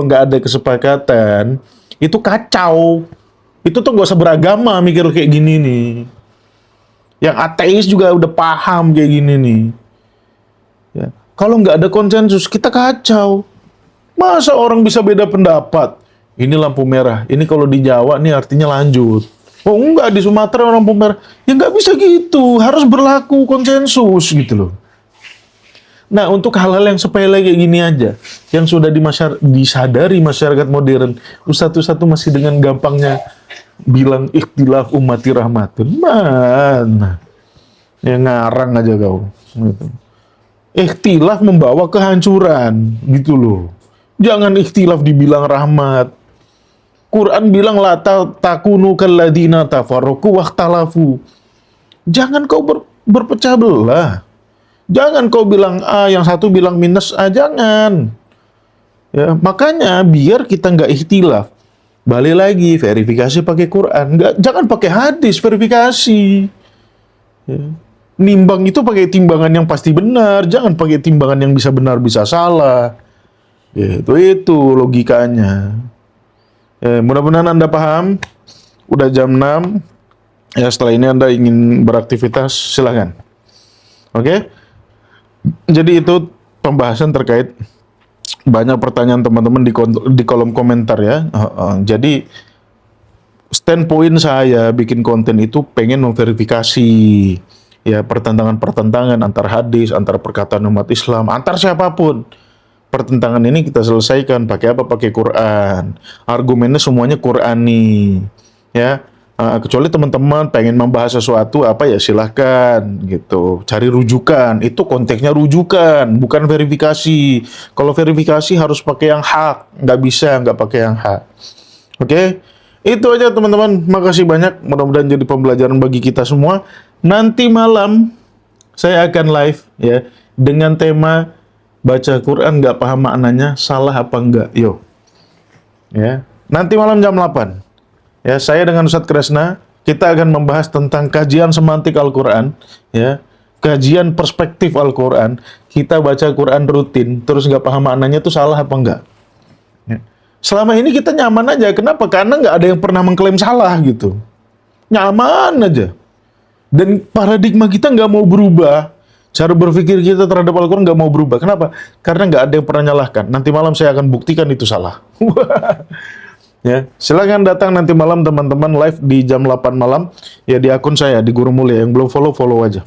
nggak ada kesepakatan, itu kacau. Itu tuh gak usah beragama mikir kayak gini nih. Yang ateis juga udah paham kayak gini nih. Ya. Kalau nggak ada konsensus, kita kacau. Masa orang bisa beda pendapat? Ini lampu merah. Ini kalau di Jawa nih artinya lanjut. Oh enggak, di Sumatera lampu merah. Ya nggak bisa gitu. Harus berlaku konsensus gitu loh. Nah, untuk hal-hal yang sepele kayak gini aja, yang sudah disadari masyarakat modern, ustadz-ustadz tuh masih dengan gampangnya bilang ikhtilaf ummati rahmatun. Mana? Ya ngarang aja kau. Gitu. Ikhtilaf membawa kehancuran, gitu loh. Jangan ikhtilaf dibilang rahmat. Quran bilang la takunu kalladzina tafarraqu wakhtalafu. Jangan kau berpecah belah. Jangan kau bilang A, yang satu bilang minus A, jangan. Ya, makanya biar kita nggak ikhtilaf. Balik lagi, verifikasi pakai Quran. Jangan pakai hadis, verifikasi. Ya. Nimbang itu pakai timbangan yang pasti benar. Jangan pakai timbangan yang bisa benar, bisa salah. Ya, itu logikanya. Ya, mudah-mudahan Anda paham. Udah jam 6. Ya, setelah ini Anda ingin beraktivitas, silakan. Oke? Jadi itu pembahasan terkait banyak pertanyaan teman-teman di kolom komentar ya. Jadi standpoint saya bikin konten itu pengen memverifikasi ya pertentangan-pertentangan antar hadis, antar perkataan umat Islam, antar siapapun. Pertentangan ini kita selesaikan pakai apa? Pakai Quran. Argumennya semuanya Qurani. Ya. Kecuali teman-teman pengen membahas sesuatu apa ya silahkan gitu, cari rujukan, itu konteksnya rujukan bukan verifikasi. Kalau verifikasi harus pakai yang hak, nggak bisa nggak pakai yang hak. Oke, itu aja teman-teman, makasih banyak, mudah-mudahan jadi pembelajaran bagi kita semua. Nanti malam saya akan live ya dengan tema baca Quran nggak paham maknanya, salah apa enggak. Yo. Ya. Nanti malam jam 8. Ya, saya dengan Ustadz Kresna kita akan membahas tentang kajian semantik Al-Qur'an, ya. Kajian perspektif Al-Qur'an. Kita baca Quran rutin, terus nggak paham maknanya itu salah apa enggak. Ya. Selama ini kita nyaman aja. Kenapa? Karena nggak ada yang pernah mengklaim salah gitu. Nyaman aja. Dan paradigma kita nggak mau berubah. Cara berpikir kita terhadap Al-Quran nggak mau berubah. Kenapa? Karena nggak ada yang pernah nyalahkan. Nanti malam saya akan buktikan itu salah. Ya, silakan datang nanti malam teman-teman live di jam 8 malam. Ya di akun saya, di Guru Mulia. Yang belum follow, follow aja.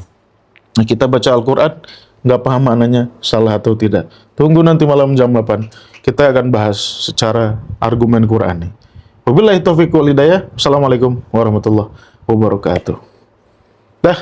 Nah, kita baca Al-Quran, nggak paham maknanya, salah atau tidak. Tunggu nanti malam jam 8. Kita akan bahas secara argumen Quran nih. Wabillahi taufiq wal hidayah. Assalamualaikum warahmatullahi wabarakatuh. Dah.